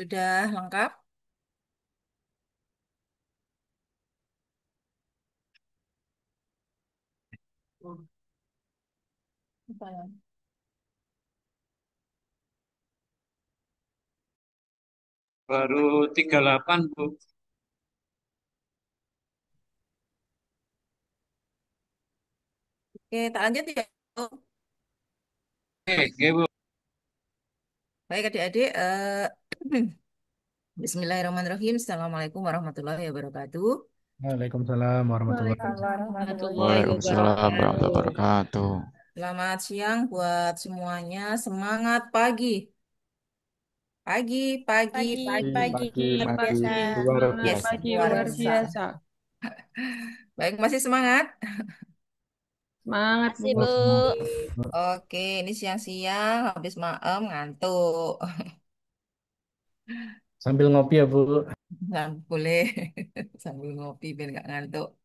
Sudah lengkap? Apa ya? Baru 38, Bu. Oke, tak lanjut ya. Oke, Bu. Baik adik-adik, Bismillahirrahmanirrahim. Assalamualaikum warahmatullahi wabarakatuh. Waalaikumsalam warahmatullahi Waalaikumsalam warahmatullahi Warahmatullahi wabarakatuh. Waalaikumsalam warahmatullahi wabarakatuh. wabarakatuh. Selamat siang buat semuanya. Semangat pagi. Pagi, pagi, Pagi, pagi. pagi, pagi biasa. luar Semangat Yes, biasa. pagi luar luar biasa. biasa. Baik, masih semangat? Semangat, Oh, Bu. semangat. Oke, ini siang-siang habis maem ngantuk. Sambil ngopi ya, Bu. Nggak boleh sambil ngopi biar nggak ngantuk.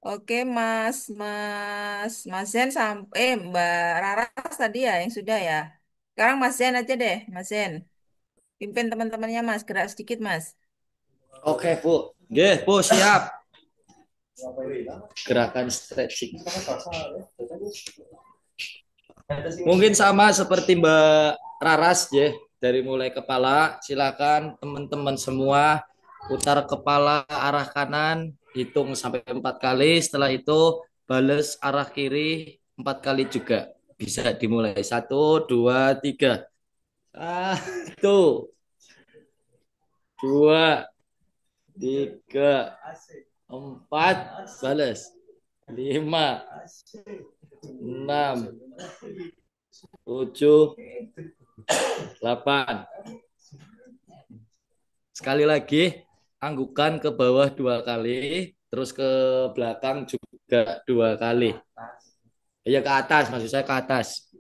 Oke, Mas Zen sampai Mbak Raras tadi ya yang sudah ya. Sekarang Mas Zen aja deh, Mas Zen. Pimpin teman-temannya Mas, gerak sedikit Mas. Oke, Bu. Nggih, Bu, siap. Gerakan stretching. Mungkin sama seperti Mbak Raras ya, dari mulai kepala, silakan teman-teman semua putar kepala arah kanan, hitung sampai 4 kali, setelah itu bales arah kiri 4 kali juga. Bisa dimulai 1, 2, 3. 1, 2, 3, 4, bales. 5, 6, 7, 8. Sekali lagi, anggukan ke bawah 2 kali, terus ke belakang juga 2 kali. Ya ke atas, maksud saya ke atas.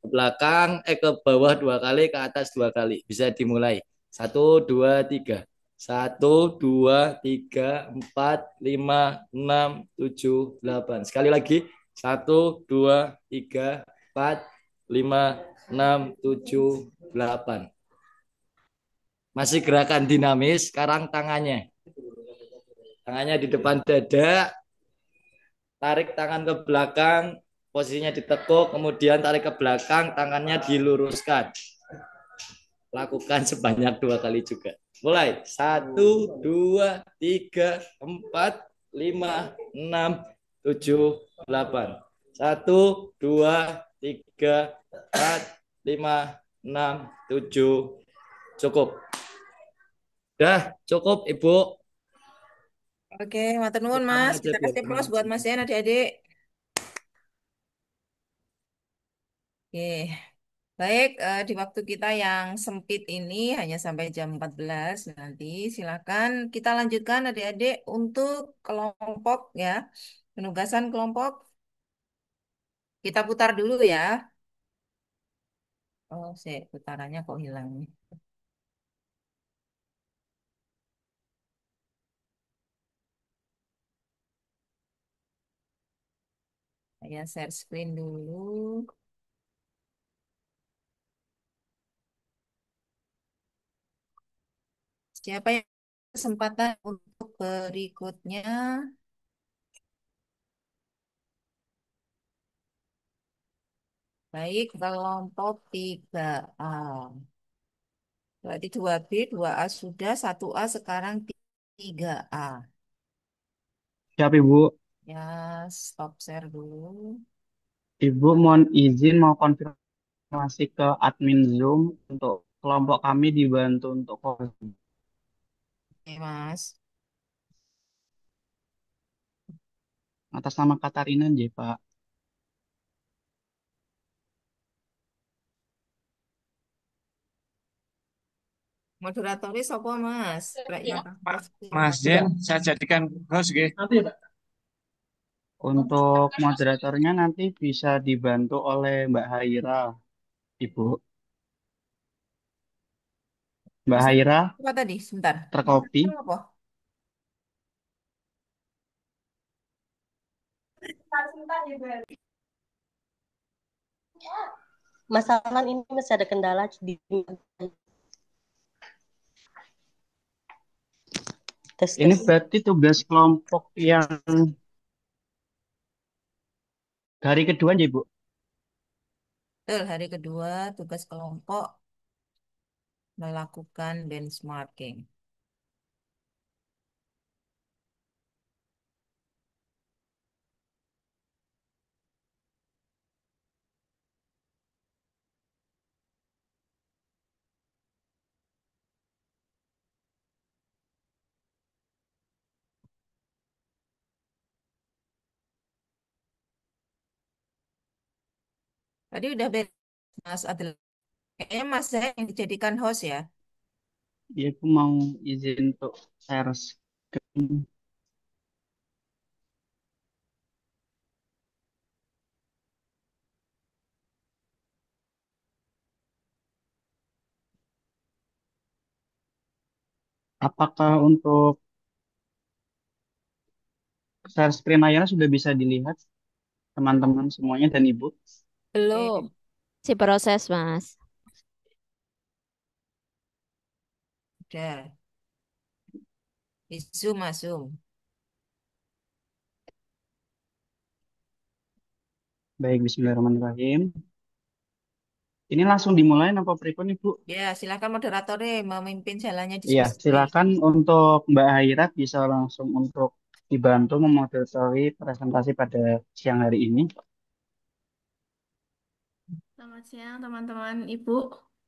Ke belakang, ke bawah 2 kali, ke atas 2 kali. Bisa dimulai. 1, 2, 3. 1, 2, 3, 4, 5, 6, 7, 8. Sekali lagi. 1, 2, 3, 4, 5, 6, 7, 8. Masih gerakan dinamis, sekarang tangannya. Tangannya di depan dada, tarik tangan ke belakang, posisinya ditekuk, kemudian tarik ke belakang, tangannya diluruskan. Lakukan sebanyak 2 kali juga. Mulai. 1, 2, 3, 4, 5, 6, 7, 8. 1, 2, 3, 4, 5, 6, 7. Cukup. Cukup, Ibu. Oke, matur nuwun Tepuk tangan Mas. aja Kita biar kasih tangan plus buat Mas Zen adik-adik. Oke. Baik, di waktu kita yang sempit ini hanya sampai jam 14 nanti. Silakan kita lanjutkan adik-adik untuk kelompok ya. Penugasan kelompok kita putar dulu ya. Oh, putarannya kok hilang nih. Saya share screen dulu. Siapa yang kesempatan untuk berikutnya? Baik, kelompok 3A. Berarti 2B, 2A sudah, 1A sekarang 3A. Siap, Ibu. Ya, stop share dulu. Ibu mohon izin mau konfirmasi ke admin Zoom untuk kelompok kami dibantu untuk Oke, Mas. atas nama Katarina J, Pak. Moderatoris apa, Mas? Kayaknya Pak Mas Jen, saya jadikan host, nggih. Untuk moderatornya nanti bisa dibantu oleh Mbak Haira, Ibu. Mbak Mas Haira apa tadi? Sebentar. Mas terkopi. apa? Masalah ini masih ada kendala di Tes Ini tes. berarti tugas kelompok yang hari kedua ya, Bu? Betul, hari kedua tugas kelompok melakukan benchmarking. Tadi udah beres, Mas Adel. Kayaknya Mas saya yang dijadikan host ya. Ya, aku mau izin untuk share screen. Apakah untuk share screen layarnya sudah bisa dilihat teman-teman semuanya dan Ibu? Belum. Oke, Si proses, Mas. udah. Di Zoom, Mas, Zoom. Baik, Bismillahirrahmanirrahim. Ini langsung dimulai apa berikut Ibu? Ya, silakan moderatornya memimpin jalannya Iya, diskusi. silakan untuk Mbak Haira bisa langsung untuk dibantu memoderatori presentasi pada siang hari ini. Selamat siang teman-teman Ibu.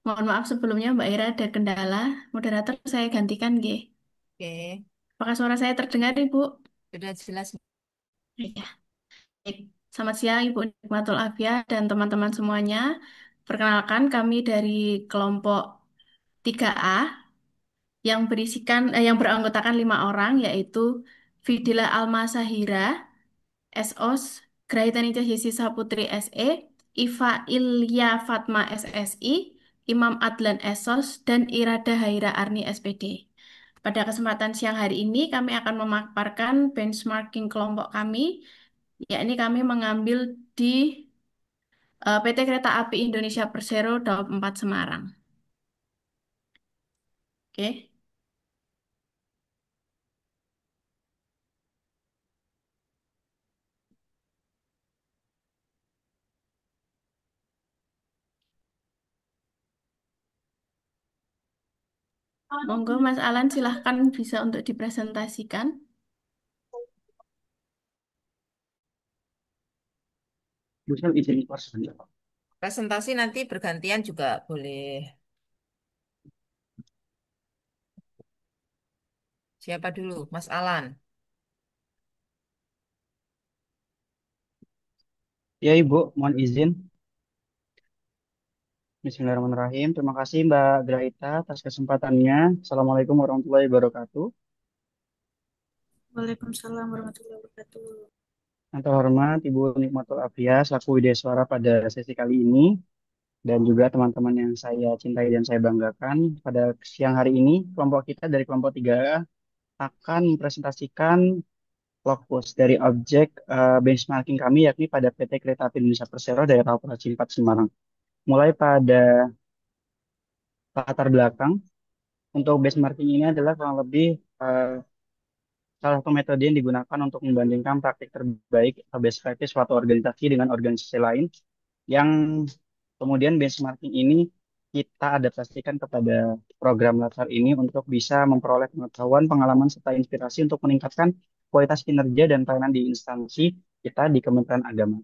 Mohon maaf sebelumnya Mbak Ira ada kendala. Moderator saya gantikan G. Oke, Apakah suara saya terdengar Ibu? sudah jelas. Ya. Baik. Selamat siang Ibu Nikmatul Afia dan teman-teman semuanya. Perkenalkan kami dari kelompok 3A yang beranggotakan 5 orang yaitu Fidila Alma Sahira, SOS, Grahitanita Yesi Saputri SE, Iva Ilya Fatma SSI, Imam Adlan SOS, dan Irada Haira Arni SPD. Pada kesempatan siang hari ini kami akan memaparkan benchmarking kelompok kami, yakni kami mengambil di PT Kereta Api Indonesia Persero Daob 4 Semarang. Oke. Monggo Mas Alan silahkan bisa untuk dipresentasikan. Bisa izin keluar sebentar. Presentasi nanti bergantian juga boleh. Siapa dulu? Mas Alan. Ya Ibu, mohon izin. Bismillahirrahmanirrahim. Terima kasih Mbak Graita atas kesempatannya. Assalamualaikum warahmatullahi wabarakatuh. Waalaikumsalam warahmatullahi wabarakatuh. Yang terhormat Ibu Nikmatul Afia selaku Widya pada sesi kali ini dan juga teman-teman yang saya cintai dan saya banggakan. Pada siang hari ini kelompok kita dari kelompok 3 akan mempresentasikan fokus dari objek benchmarking kami yakni pada PT Kereta Api Indonesia Persero daerah operasi 4 Semarang. Mulai pada latar belakang untuk benchmarking ini adalah kurang lebih eh, salah satu metode yang digunakan untuk membandingkan praktik terbaik atau best practice suatu organisasi dengan organisasi lain yang kemudian benchmarking ini kita adaptasikan kepada program latar ini untuk bisa memperoleh pengetahuan, pengalaman, serta inspirasi untuk meningkatkan kualitas kinerja dan pelayanan di instansi kita di Kementerian Agama.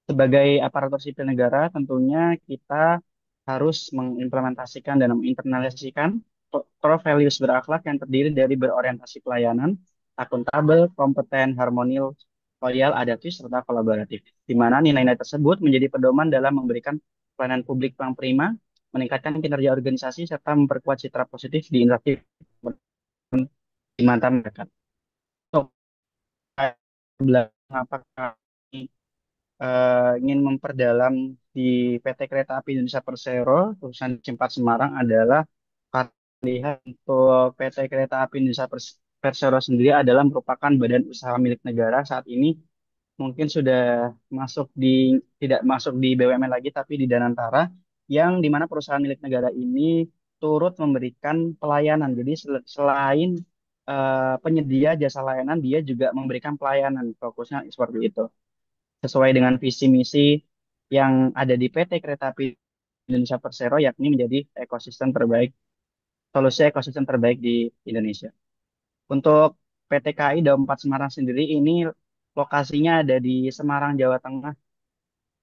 Sebagai aparatur sipil negara, tentunya kita harus mengimplementasikan dan menginternalisasikan core values berakhlak yang terdiri dari berorientasi pelayanan, akuntabel, kompeten, harmonil, loyal, adaptif, serta kolaboratif. Di mana nilai-nilai tersebut menjadi pedoman dalam memberikan pelayanan publik yang prima, meningkatkan kinerja organisasi, serta memperkuat citra positif di instansi di mata masyarakat. So, apakah ingin memperdalam di PT Kereta Api Indonesia Persero, khususnya di Cimpat Semarang adalah karena lihat untuk PT Kereta Api Indonesia Persero sendiri adalah merupakan badan usaha milik negara saat ini mungkin sudah masuk di tidak masuk di BUMN lagi tapi di Danantara yang di mana perusahaan milik negara ini turut memberikan pelayanan. Jadi selain penyedia jasa layanan dia juga memberikan pelayanan, fokusnya seperti itu. Sesuai dengan visi misi yang ada di PT Kereta Api Indonesia Persero, yakni menjadi ekosistem terbaik, solusi ekosistem terbaik di Indonesia. Untuk PT KAI Daup 4 Semarang sendiri ini lokasinya ada di Semarang, Jawa Tengah.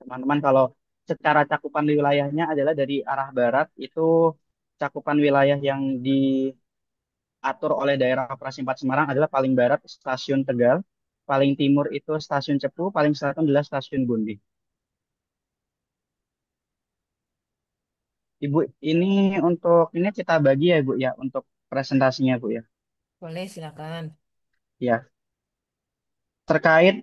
Teman-teman, kalau secara cakupan wilayahnya adalah dari arah barat itu cakupan wilayah yang diatur oleh daerah operasi 4 Semarang adalah paling barat Stasiun Tegal, paling timur itu Stasiun Cepu, paling selatan adalah Stasiun Gundi. Ibu, ini untuk ini kita bagi ya Bu ya untuk presentasinya Bu ya. Boleh, silakan. Ya, terkait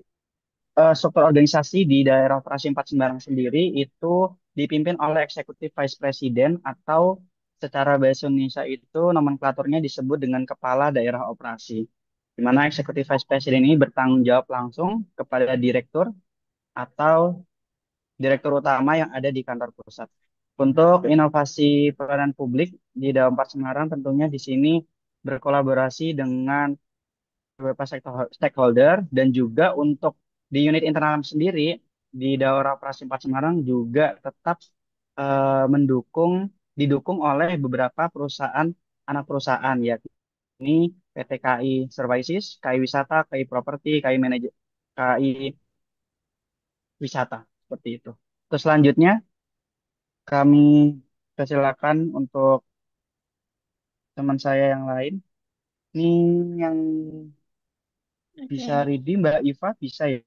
struktur organisasi di daerah operasi 4 Semarang sendiri itu dipimpin oleh Executive Vice President atau secara bahasa Indonesia itu nomenklaturnya disebut dengan Kepala Daerah Operasi. Di mana Executive Vice President ini bertanggung jawab langsung kepada Direktur atau Direktur Utama yang ada di kantor pusat. Untuk inovasi pelayanan publik di Daerah 4 Semarang tentunya di sini berkolaborasi dengan beberapa stakeholder dan juga untuk di unit internal sendiri di Daerah Operasi 4 Semarang juga tetap mendukung didukung oleh beberapa perusahaan anak perusahaan yakni PT KAI Services, KAI Wisata, KAI Properti, KAI Manajer, KAI Wisata seperti itu. Terus selanjutnya kami persilakan untuk teman saya yang lain. Ini yang bisa Oke. ready Mbak Iva bisa ya?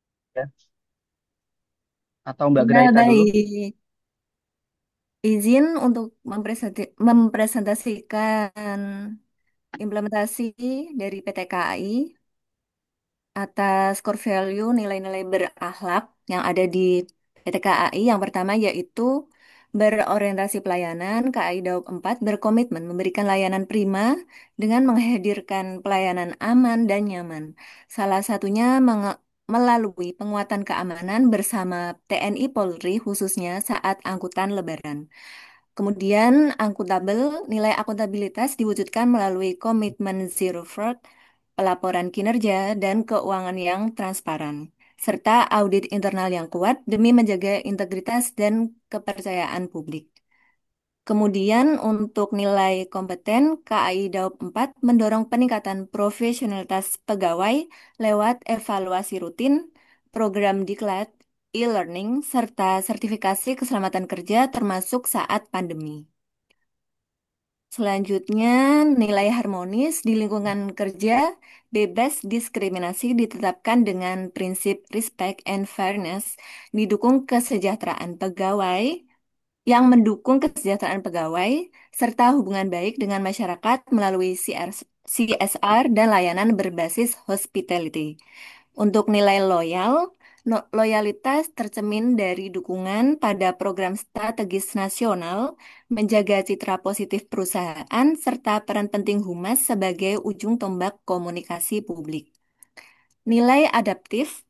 Atau Mbak Ya, Graita dulu? baik. Izin untuk mempresentasikan implementasi dari PT KAI atas core value nilai-nilai berakhlak yang ada di PT KAI. Yang pertama yaitu berorientasi pelayanan. KAI Daup 4 berkomitmen memberikan layanan prima dengan menghadirkan pelayanan aman dan nyaman. Salah satunya melalui penguatan keamanan bersama TNI Polri khususnya saat angkutan Lebaran. Kemudian nilai akuntabilitas diwujudkan melalui komitmen zero fraud, pelaporan kinerja, dan keuangan yang transparan, serta audit internal yang kuat demi menjaga integritas dan kepercayaan publik. Kemudian untuk nilai kompeten, KAI Daup 4 mendorong peningkatan profesionalitas pegawai lewat evaluasi rutin, program diklat, e-learning, serta sertifikasi keselamatan kerja termasuk saat pandemi. Selanjutnya, nilai harmonis di lingkungan kerja bebas diskriminasi ditetapkan dengan prinsip respect and fairness, didukung kesejahteraan pegawai, yang mendukung kesejahteraan pegawai, serta hubungan baik dengan masyarakat melalui CSR dan layanan berbasis hospitality. Untuk nilai loyalitas tercemin dari dukungan pada program strategis nasional, menjaga citra positif perusahaan, serta peran penting humas sebagai ujung tombak komunikasi publik. Nilai adaptif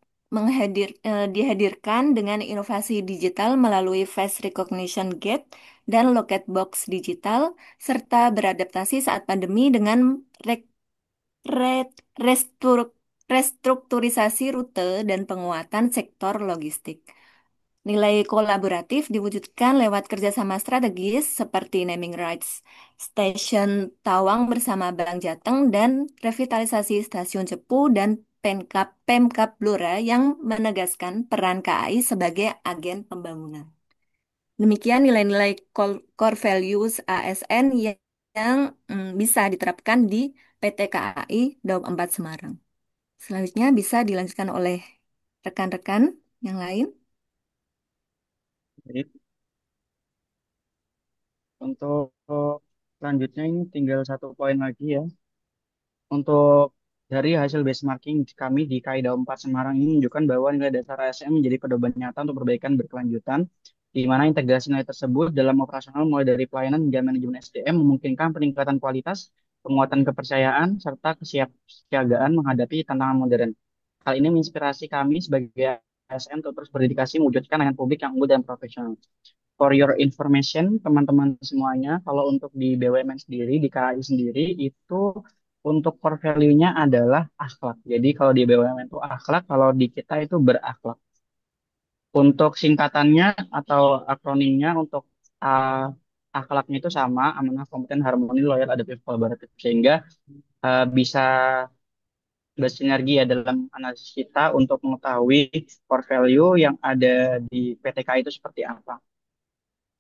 dihadirkan dengan inovasi digital melalui face recognition gate dan locket box digital, serta beradaptasi saat pandemi dengan re- restur- restrukturisasi rute dan penguatan sektor logistik. Nilai kolaboratif diwujudkan lewat kerjasama strategis seperti naming rights stasiun Tawang bersama Bank Jateng dan revitalisasi stasiun Cepu dan Pemkab Blora yang menegaskan peran KAI sebagai agen pembangunan. Demikian nilai-nilai core values ASN yang bisa diterapkan di PT KAI Daup 4 Semarang. Selanjutnya bisa dilanjutkan oleh rekan-rekan yang lain. Baik. Untuk selanjutnya ini tinggal satu poin lagi ya. Untuk dari hasil benchmarking kami di KAI Daup 4 Semarang ini menunjukkan bahwa nilai dasar ASN menjadi pedoman nyata untuk perbaikan berkelanjutan, di mana integrasi nilai tersebut dalam operasional mulai dari pelayanan hingga manajemen SDM memungkinkan peningkatan kualitas, penguatan kepercayaan, serta kesiapsiagaan menghadapi tantangan modern. Hal ini menginspirasi kami sebagai ASN untuk terus berdedikasi mewujudkan layanan publik yang unggul dan profesional. For your information, teman-teman semuanya, kalau untuk di BUMN sendiri, di KAI sendiri, itu untuk core value-nya adalah akhlak. Jadi kalau di BUMN itu akhlak, kalau di kita itu berakhlak. Untuk singkatannya atau akronimnya untuk uh, akhlaknya itu sama, amanah, kompeten, harmoni, loyal, adaptif, kolaboratif. Sehingga bisa bersinergi ya dalam analisis kita untuk mengetahui core value yang ada di PTK itu seperti apa.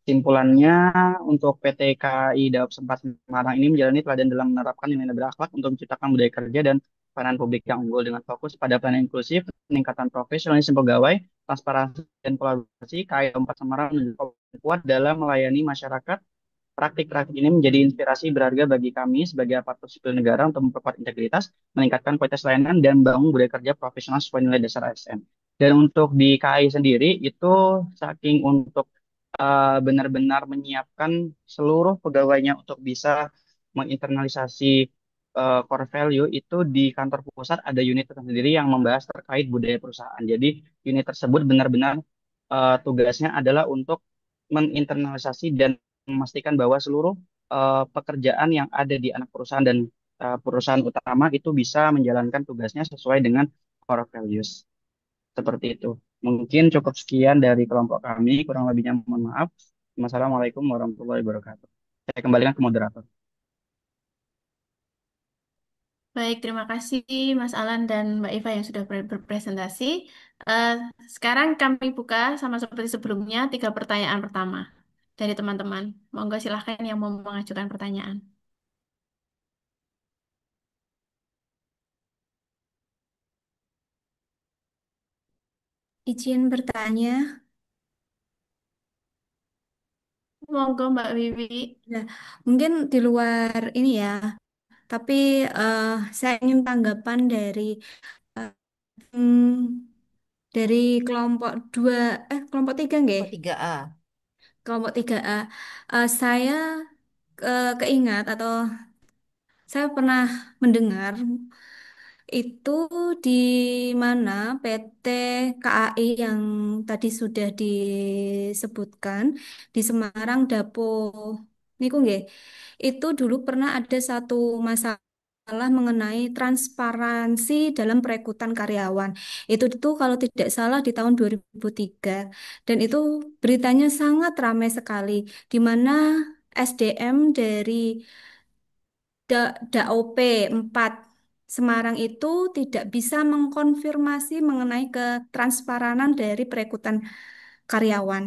Simpulannya, untuk PT KAI Daob Sempat Semarang ini menjalani teladan dalam menerapkan nilai berakhlak untuk menciptakan budaya kerja dan pelayanan publik yang unggul dengan fokus pada pelayanan inklusif, peningkatan profesionalisme pegawai, transparansi dan kolaborasi. KAI Daob Sempat Semarang menunjukkan komitmen kuat dalam melayani masyarakat. Praktik-praktik ini menjadi inspirasi berharga bagi kami sebagai aparatur sipil negara untuk memperkuat integritas, meningkatkan kualitas layanan, dan membangun budaya kerja profesional sesuai nilai dasar ASN. Dan untuk di KAI sendiri, itu saking untuk benar-benar menyiapkan seluruh pegawainya untuk bisa menginternalisasi core value itu di kantor pusat ada unit tersendiri yang membahas terkait budaya perusahaan. Jadi unit tersebut benar-benar tugasnya adalah untuk menginternalisasi dan memastikan bahwa seluruh pekerjaan yang ada di anak perusahaan dan perusahaan utama itu bisa menjalankan tugasnya sesuai dengan core values. Seperti itu. Mungkin cukup sekian dari kelompok kami, kurang lebihnya mohon maaf. Wassalamualaikum warahmatullahi wabarakatuh. Saya kembalikan ke moderator. Baik, terima kasih Mas Alan dan Mbak Iva yang sudah berpresentasi. Eh, Sekarang kami buka sama seperti sebelumnya 3 pertanyaan pertama dari teman-teman. Monggo silahkan yang mau mengajukan pertanyaan. Izin bertanya. Monggo Mbak Wiwi. Nah, mungkin di luar ini ya, tapi eh, saya ingin tanggapan eh, hmm, dari kelompok dua, kelompok tiga nggih? Kelompok 3A. Kelompok tiga A. Saya keingat atau saya pernah mendengar itu di mana PT KAI yang tadi sudah disebutkan di Semarang Dapo niku nggih. Itu dulu pernah ada satu masalah mengenai transparansi dalam perekrutan karyawan. Itu kalau tidak salah di tahun 2003 dan itu beritanya sangat ramai sekali di mana SDM dari DAOP 4 Semarang itu tidak bisa mengkonfirmasi mengenai ketransparanan dari perekrutan karyawan.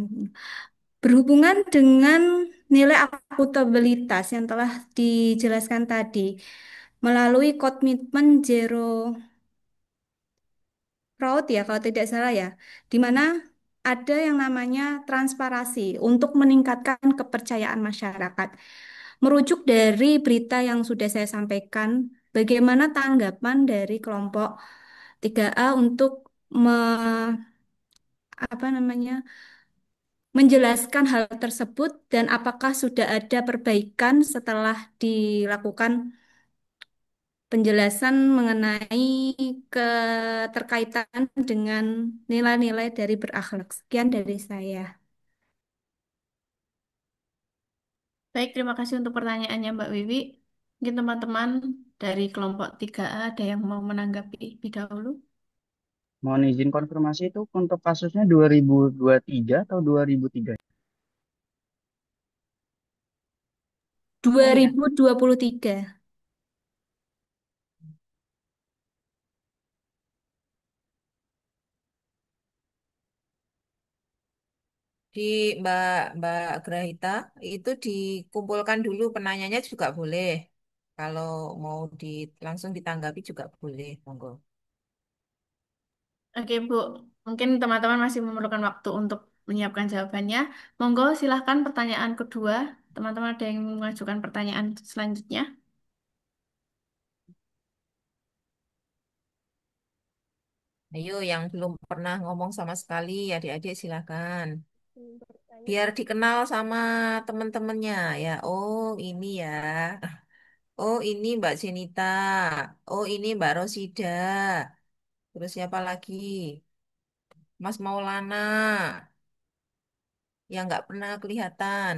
Berhubungan dengan nilai akuntabilitas yang telah dijelaskan tadi, melalui komitmen zero fraud ya kalau tidak salah ya, di mana ada yang namanya transparansi untuk meningkatkan kepercayaan masyarakat. Merujuk dari berita yang sudah saya sampaikan, bagaimana tanggapan dari kelompok 3A untuk apa namanya menjelaskan hal tersebut dan apakah sudah ada perbaikan setelah dilakukan penjelasan mengenai keterkaitan dengan nilai-nilai dari berakhlak. Sekian dari saya. Baik, terima kasih untuk pertanyaannya Mbak Wiwi. Mungkin teman-teman dari kelompok 3A ada yang mau menanggapi lebih dahulu. Mohon izin konfirmasi itu untuk kasusnya 2023 atau 2003? Dua Oh ya, ribu dua puluh tiga. di Mbak Mbak Grahita itu dikumpulkan dulu penanyanya juga boleh. Kalau mau langsung ditanggapi juga boleh, monggo. Oke, Bu. Mungkin teman-teman masih memerlukan waktu untuk menyiapkan jawabannya. Monggo, silahkan pertanyaan kedua. Teman-teman ada yang mengajukan pertanyaan selanjutnya? Ayo, yang belum pernah ngomong sama sekali, adik-adik silakan. Biar dikenal sama teman-temannya ya. Oh, ini ya. Oh, ini Mbak Jenita. Oh, ini Mbak Rosida. Terus siapa lagi? Mas Maulana yang nggak pernah kelihatan.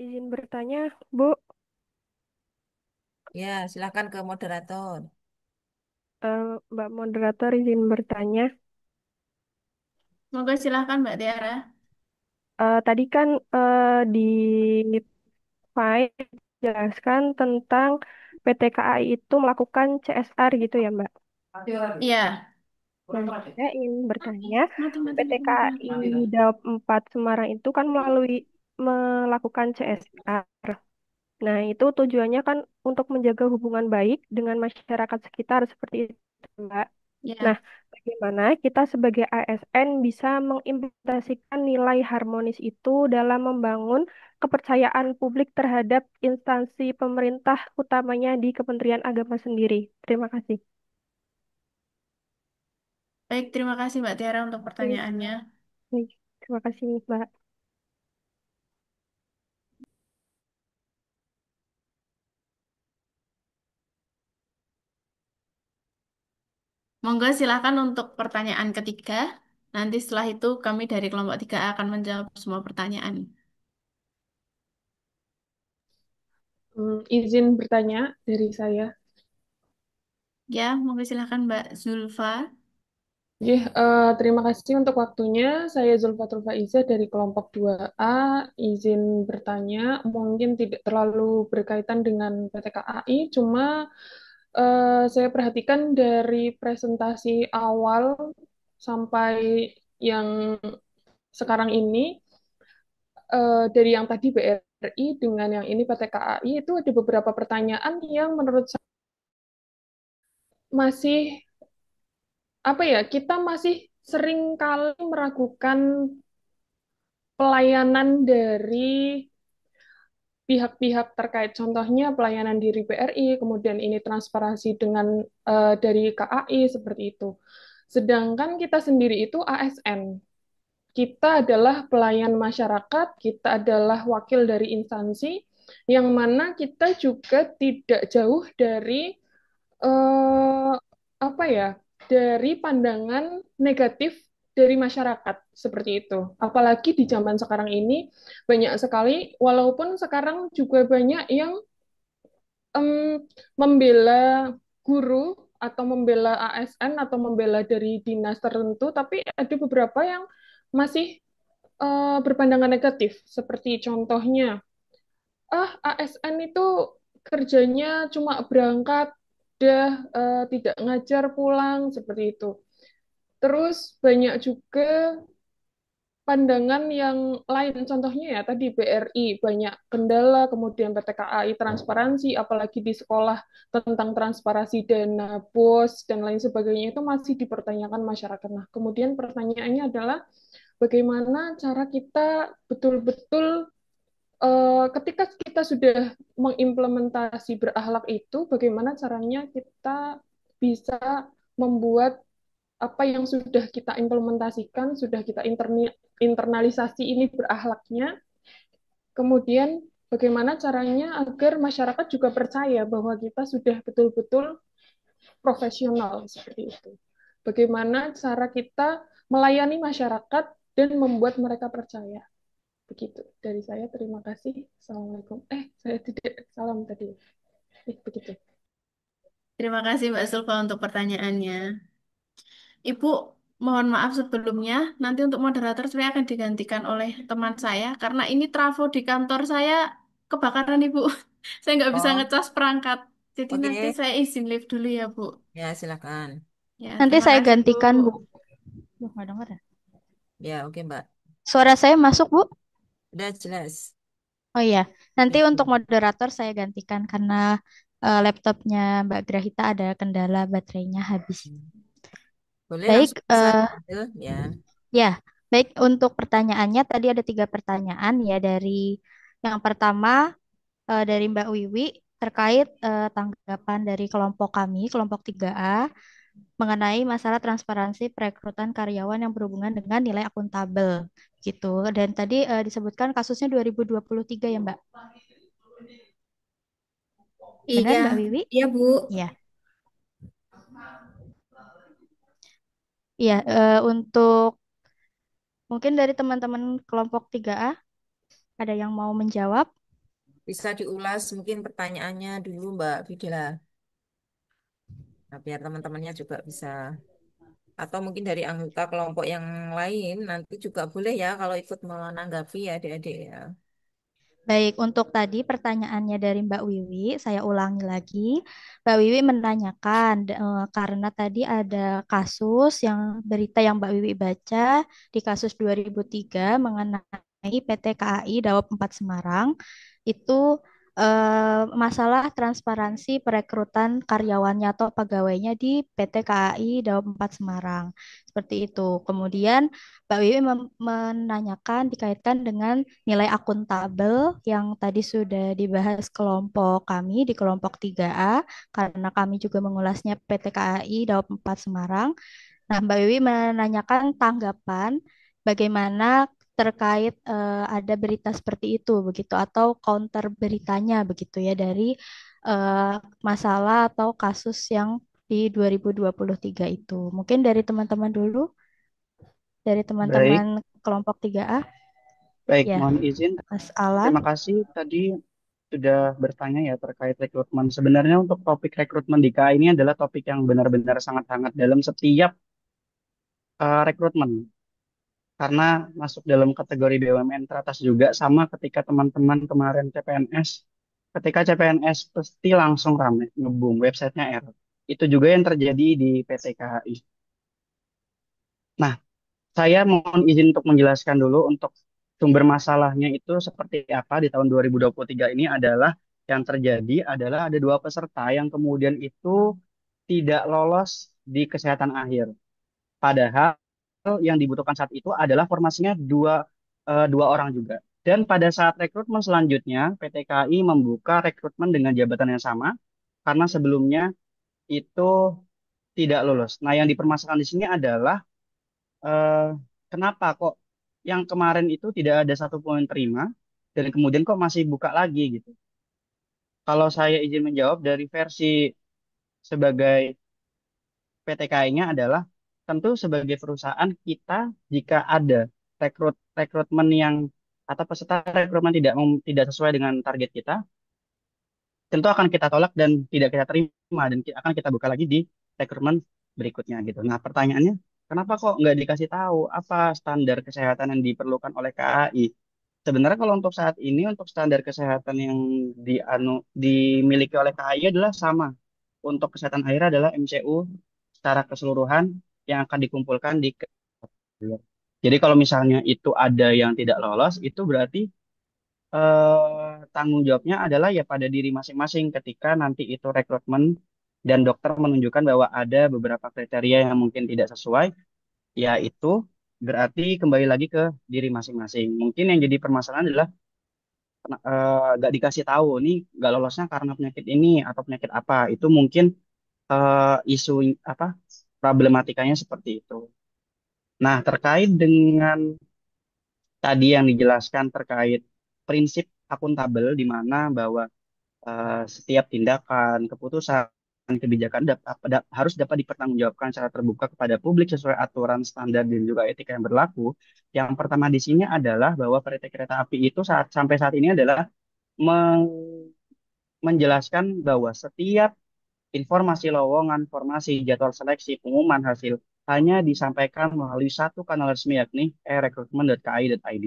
Izin bertanya, Bu. Ya, silakan ke moderator. Mbak moderator izin bertanya. Monggo silahkan Mbak Tiara. Tadi kan di file jelaskan tentang PT KAI itu melakukan CSR gitu ya, Mbak. Iya. Nah, saya ingin bertanya, Mati, mati, PT mati, mati, KAI Daup 4 Semarang itu kan melakukan CSR. Nah, itu tujuannya kan untuk menjaga hubungan baik dengan masyarakat sekitar seperti itu, Mbak. Nah, Ya. bagaimana kita sebagai ASN bisa mengimplementasikan nilai harmonis itu dalam membangun kepercayaan publik terhadap instansi pemerintah, utamanya di Kementerian Agama sendiri? Terima kasih. Baik, terima kasih Mbak Tiara untuk Oke, pertanyaannya. baik. Terima kasih, Mbak. Monggo silahkan untuk pertanyaan ketiga. Nanti setelah itu kami dari kelompok 3A akan menjawab semua pertanyaan. Izin bertanya dari saya. Ya, monggo silahkan Mbak Zulfa. Terima kasih untuk waktunya. Saya Zulfatul Faiza dari kelompok 2A. Izin bertanya, mungkin tidak terlalu berkaitan dengan PT KAI, cuma saya perhatikan dari presentasi awal sampai yang sekarang ini, dari yang tadi BRI dengan yang ini PT KAI, itu ada beberapa pertanyaan yang menurut saya masih apa ya, kita masih sering kali meragukan pelayanan dari pihak-pihak terkait. Contohnya pelayanan diri BRI, kemudian ini transparansi dengan dari KAI seperti itu. Sedangkan kita sendiri itu ASN. Kita adalah pelayan masyarakat, kita adalah wakil dari instansi yang mana kita juga tidak jauh dari eh, apa ya, dari pandangan negatif dari masyarakat seperti itu. Apalagi di zaman sekarang ini banyak sekali, walaupun sekarang juga banyak yang membela guru atau membela ASN atau membela dari dinas tertentu, tapi ada beberapa yang masih berpandangan negatif. Seperti contohnya, ASN itu kerjanya cuma berangkat, udah tidak ngajar pulang, seperti itu. Terus banyak juga pandangan yang lain, contohnya ya tadi BRI banyak kendala, kemudian PT KAI transparansi, apalagi di sekolah tentang transparansi dana BOS dan lain sebagainya itu masih dipertanyakan masyarakat. Nah, kemudian pertanyaannya adalah bagaimana cara kita betul-betul ketika kita sudah mengimplementasi berakhlak itu, bagaimana caranya kita bisa membuat apa yang sudah kita implementasikan, sudah kita internalisasi ini berakhlaknya, kemudian bagaimana caranya agar masyarakat juga percaya bahwa kita sudah betul-betul profesional seperti itu. Bagaimana cara kita melayani masyarakat dan membuat mereka percaya. Begitu dari saya. Terima kasih. Assalamualaikum. Saya tidak salam tadi. Begitu. Terima kasih Mbak Zulfa untuk pertanyaannya. Ibu, mohon maaf sebelumnya, nanti untuk moderator saya akan digantikan oleh teman saya karena ini trafo di kantor saya kebakaran Ibu. Saya nggak bisa Oh, ngecas perangkat. Jadi nanti oke. saya izin live dulu ya, Bu. Ya, silakan. Ya, Nanti terima saya kasih, Bu. gantikan, Bu. Loh, nggak dengar ya? Ya, oke, Mbak. Suara saya masuk, Bu? Udah jelas. Oh iya, nanti untuk Oke. moderator saya gantikan karena laptopnya Mbak Grahita ada kendala baterainya habis. Boleh Baik, langsung bisa diambil, ya. ya, baik untuk pertanyaannya tadi ada 3 pertanyaan ya dari yang pertama dari Mbak Wiwi terkait tanggapan dari kelompok kami, kelompok 3A mengenai masalah transparansi perekrutan karyawan yang berhubungan dengan nilai akuntabel gitu. Dan tadi disebutkan kasusnya 2023 ya, Mbak. Benar, Iya, Mbak Wiwi? iya Bu. Iya. Iya, untuk mungkin dari teman-teman kelompok 3A ada yang mau menjawab? Bisa diulas mungkin pertanyaannya dulu Mbak Fidela. Nah, biar teman-temannya juga bisa. Atau mungkin dari anggota kelompok yang lain nanti juga boleh ya kalau ikut menanggapi ya adik-adik ya. Baik, untuk tadi pertanyaannya dari Mbak Wiwi, saya ulangi lagi. Mbak Wiwi menanyakan, karena tadi ada kasus yang berita yang Mbak Wiwi baca di kasus 2003 mengenai PT KAI Daop 4 Semarang, itu masalah transparansi perekrutan karyawannya atau pegawainya di PT KAI Daop 4 Semarang. Seperti itu. Kemudian Mbak Wiwi menanyakan dikaitkan dengan nilai akuntabel yang tadi sudah dibahas kelompok kami di kelompok 3A karena kami juga mengulasnya PT KAI Daop 4 Semarang. Nah, Mbak Wiwi menanyakan tanggapan bagaimana terkait ada berita seperti itu begitu atau counter beritanya begitu ya dari eh, masalah atau kasus yang di 2023 itu. Mungkin dari teman-teman dulu, dari Baik, teman-teman kelompok 3A. baik, Ya, mohon izin. Mas Alan. Terima kasih tadi sudah bertanya ya terkait rekrutmen. Sebenarnya untuk topik rekrutmen di KAI ini adalah topik yang benar-benar sangat hangat dalam setiap rekrutmen. Karena masuk dalam kategori BUMN teratas juga sama ketika teman-teman kemarin CPNS. Ketika CPNS pasti langsung rame, ngeboom, websitenya error. Itu juga yang terjadi di PT KAI. Nah, saya mohon izin untuk menjelaskan dulu untuk sumber masalahnya itu seperti apa di tahun 2023 ini adalah yang terjadi adalah ada dua peserta yang kemudian itu tidak lolos di kesehatan akhir. Padahal yang dibutuhkan saat itu adalah formasinya dua orang juga. Dan pada saat rekrutmen selanjutnya, PT KAI membuka rekrutmen dengan jabatan yang sama karena sebelumnya itu tidak lulus. Nah, yang dipermasalahkan di sini adalah eh, kenapa kok yang kemarin itu tidak ada satupun yang terima dan kemudian kok masih buka lagi gitu. Kalau saya izin menjawab dari versi sebagai PTKI-nya adalah tentu sebagai perusahaan kita jika ada rekrutmen yang atau peserta rekrutmen tidak sesuai dengan target kita, tentu akan kita tolak dan tidak kita terima dan akan kita buka lagi di rekrutmen berikutnya gitu. Nah, pertanyaannya, kenapa kok nggak dikasih tahu apa standar kesehatan yang diperlukan oleh KAI? Sebenarnya kalau untuk saat ini untuk standar kesehatan yang dimiliki oleh KAI adalah sama. Untuk kesehatan air adalah MCU secara keseluruhan yang akan dikumpulkan di. Jadi kalau misalnya itu ada yang tidak lolos, itu berarti tanggung jawabnya adalah ya pada diri masing-masing ketika nanti itu rekrutmen dan dokter menunjukkan bahwa ada beberapa kriteria yang mungkin tidak sesuai, ya itu berarti kembali lagi ke diri masing-masing. Mungkin yang jadi permasalahan adalah nggak dikasih tahu nih nggak lolosnya karena penyakit ini atau penyakit apa. Itu mungkin isu apa problematikanya seperti itu. Nah, terkait dengan tadi yang dijelaskan terkait prinsip akuntabel di mana bahwa setiap tindakan, keputusan, kebijakan harus dapat dipertanggungjawabkan secara terbuka kepada publik sesuai aturan, standar, dan juga etika yang berlaku. Yang pertama di sini adalah bahwa PT Kereta Api itu sampai saat ini adalah menjelaskan bahwa setiap informasi lowongan, formasi, jadwal seleksi, pengumuman hasil hanya disampaikan melalui satu kanal resmi yakni e-recruitment.kai.id.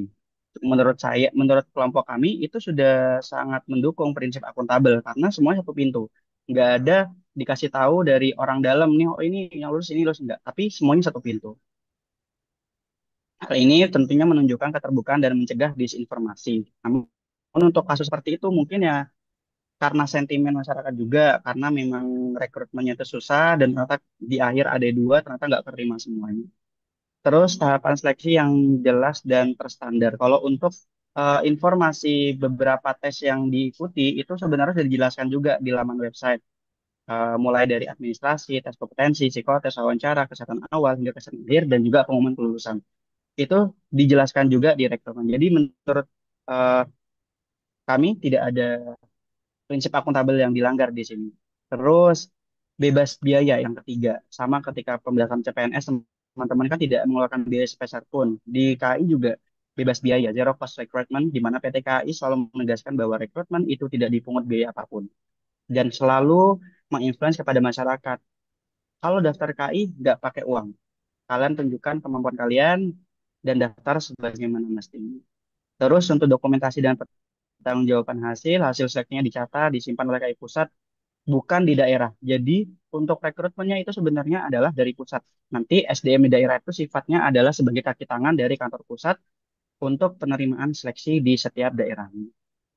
Menurut saya, menurut kelompok kami itu sudah sangat mendukung prinsip akuntabel karena semuanya satu pintu. Nggak ada dikasih tahu dari orang dalam nih, oh ini yang lulus ini lulus enggak, tapi semuanya satu pintu. Hal ini tentunya menunjukkan keterbukaan dan mencegah disinformasi. Namun untuk kasus seperti itu mungkin ya karena sentimen masyarakat juga karena memang rekrutmennya itu susah dan ternyata di akhir ada dua ternyata nggak keterima semuanya. Terus tahapan seleksi yang jelas dan terstandar. Kalau untuk informasi beberapa tes yang diikuti itu sebenarnya sudah dijelaskan juga di laman website. Mulai dari administrasi, tes kompetensi, psikotes, wawancara, kesehatan awal, hingga kesehatan akhir, dan juga pengumuman kelulusan. Itu dijelaskan juga di rekrutmen. Jadi menurut eh, kami tidak ada prinsip akuntabel yang dilanggar di sini. Terus bebas biaya yang ketiga, sama ketika pembelajaran CPNS teman-teman kan tidak mengeluarkan biaya sepeser pun. Di KAI juga bebas biaya, zero cost recruitment, di mana PT KAI selalu menegaskan bahwa rekrutmen itu tidak dipungut biaya apapun dan selalu menginfluence kepada masyarakat. Kalau daftar KAI nggak pakai uang, kalian tunjukkan kemampuan kalian dan daftar sebagaimana mestinya. Terus untuk dokumentasi dan pertanggungjawaban hasil, hasil seleksinya dicatat, disimpan oleh KAI pusat, bukan di daerah. Jadi untuk rekrutmennya itu sebenarnya adalah dari pusat. Nanti SDM di daerah itu sifatnya adalah sebagai kaki tangan dari kantor pusat untuk penerimaan seleksi di setiap daerah.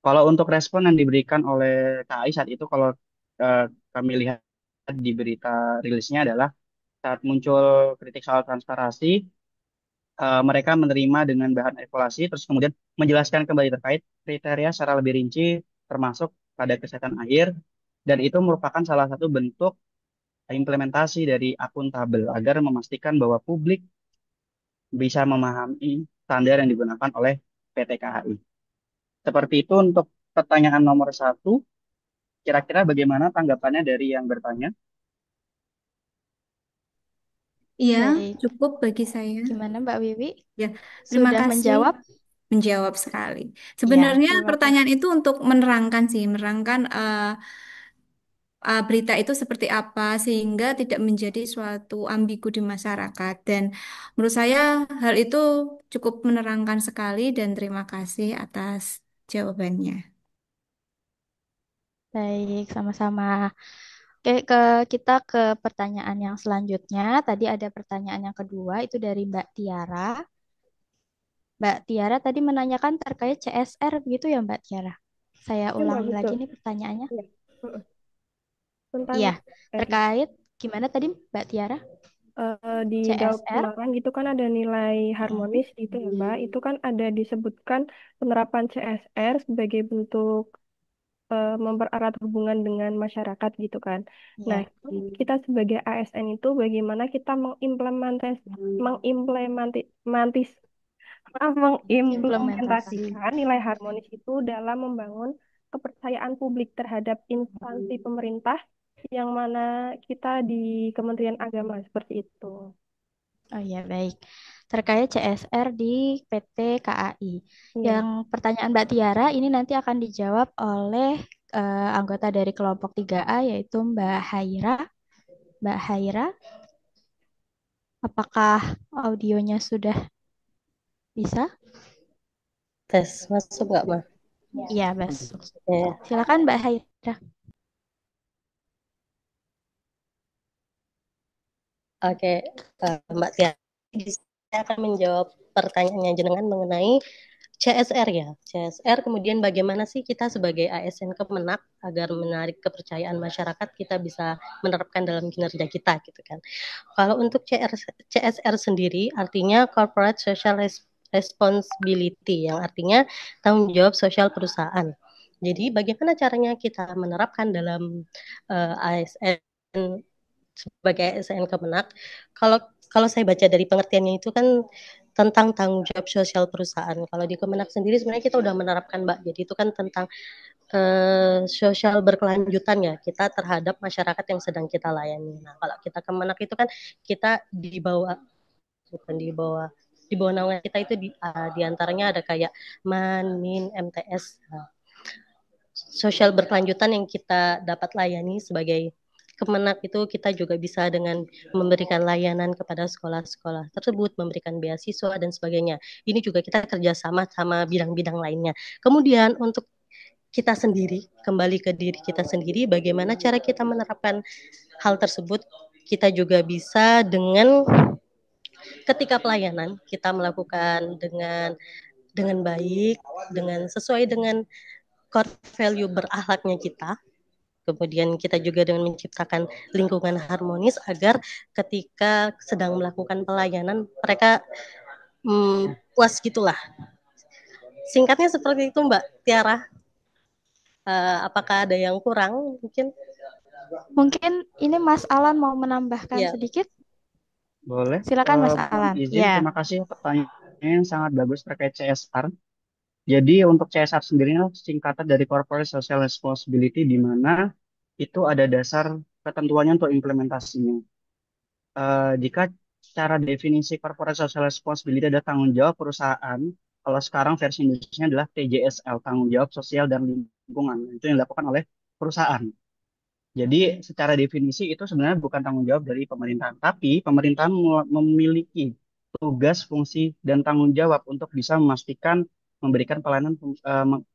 Kalau untuk respon yang diberikan oleh KAI saat itu, kalau eh, kami lihat di berita rilisnya adalah saat muncul kritik soal transparansi, mereka menerima dengan bahan evaluasi, terus kemudian menjelaskan kembali terkait kriteria secara lebih rinci, termasuk pada kesehatan air, dan itu merupakan salah satu bentuk implementasi dari akuntabel agar memastikan bahwa publik bisa memahami standar yang digunakan oleh PT KAI. Seperti itu untuk pertanyaan nomor satu. Kira-kira bagaimana tanggapannya dari yang bertanya? Iya, Baik, cukup bagi saya. gimana Mbak Wiwi? Ya, terima Sudah kasih. menjawab? Menjawab sekali. Ya, Sebenarnya terima kasih. pertanyaan itu untuk menerangkan sih, menerangkan berita itu seperti apa sehingga tidak menjadi suatu ambigu di masyarakat. Dan menurut saya hal itu cukup menerangkan sekali dan terima kasih atas jawabannya. Baik, sama-sama. Oke, kita ke pertanyaan yang selanjutnya. Tadi ada pertanyaan yang kedua, itu dari Mbak Tiara. Mbak Tiara tadi menanyakan terkait CSR, begitu ya Mbak Tiara? Saya Ya, Mbak, ulangi lagi betul. nih pertanyaannya. Ya. Mm-mm. Tentang Iya, CSR. terkait gimana tadi Mbak Tiara? Di DAUP CSR? Semarang itu kan ada nilai Mm-mm. harmonis gitu ya, Mbak. Itu kan ada disebutkan penerapan CSR sebagai bentuk mempererat hubungan dengan masyarakat gitu kan. Nah, Iya, kita sebagai ASN itu bagaimana kita implementasi. mengimplementasikan nilai harmonis itu dalam membangun kepercayaan publik terhadap instansi pemerintah yang mana kita di Kementerian Agama seperti itu. Oh iya, baik. Terkait CSR di PT KAI. Iya. Yang pertanyaan Mbak Tiara ini nanti akan dijawab oleh anggota dari kelompok 3A yaitu Mbak Haira. Mbak Haira, apakah audionya sudah bisa? Tes, masuk nggak, Ma? Iya, masuk. Ya, Silakan Mbak Haira. oke. Mbak Tia. Saya akan menjawab pertanyaannya jenengan mengenai CSR ya. CSR kemudian bagaimana sih kita sebagai ASN Kemenak agar menarik kepercayaan masyarakat kita bisa menerapkan dalam kinerja kita gitu kan. Kalau untuk CSR sendiri artinya Corporate Social Responsibility yang artinya tanggung jawab sosial perusahaan. Jadi bagaimana caranya kita menerapkan dalam ASN sebagai ASN Kemenak? Kalau kalau saya baca dari pengertiannya itu kan tentang tanggung jawab sosial perusahaan. Kalau di Kemenak sendiri sebenarnya kita udah menerapkan, Mbak. Jadi itu kan tentang sosial berkelanjutan ya kita terhadap masyarakat yang sedang kita layani. Nah, kalau kita Kemenak itu kan kita di bawah bukan di bawah naungan kita itu di antaranya ada kayak MAN, MIN, MTS. Nah, sosial berkelanjutan yang kita dapat layani sebagai Kemenak itu kita juga bisa dengan memberikan layanan kepada sekolah-sekolah tersebut, memberikan beasiswa dan sebagainya. Ini juga kita kerjasama sama bidang-bidang lainnya. Kemudian untuk kita sendiri, kembali ke diri kita sendiri, bagaimana cara kita menerapkan hal tersebut, kita juga bisa dengan ketika pelayanan, kita melakukan dengan baik, dengan sesuai dengan core value berakhlaknya kita, kemudian kita juga dengan menciptakan lingkungan harmonis agar ketika sedang melakukan pelayanan mereka puas gitulah. Singkatnya seperti itu Mbak Tiara. Apakah ada yang kurang mungkin? Mungkin ini Mas Alan mau menambahkan Ya. sedikit? Boleh. Silakan Mas Mohon Alan. izin, Ya. terima kasih pertanyaannya yang sangat bagus terkait CSR. Jadi untuk CSR sendiri singkatan dari Corporate Social Responsibility di mana itu ada dasar ketentuannya untuk implementasinya. Jika cara definisi Corporate Social Responsibility ada tanggung jawab perusahaan Kalau sekarang versi Indonesia adalah TJSL, tanggung jawab sosial dan lingkungan. Itu yang dilakukan oleh perusahaan. Jadi secara definisi itu sebenarnya bukan tanggung jawab dari pemerintahan, tapi pemerintahan memiliki tugas, fungsi, dan tanggung jawab untuk bisa memastikan memberikan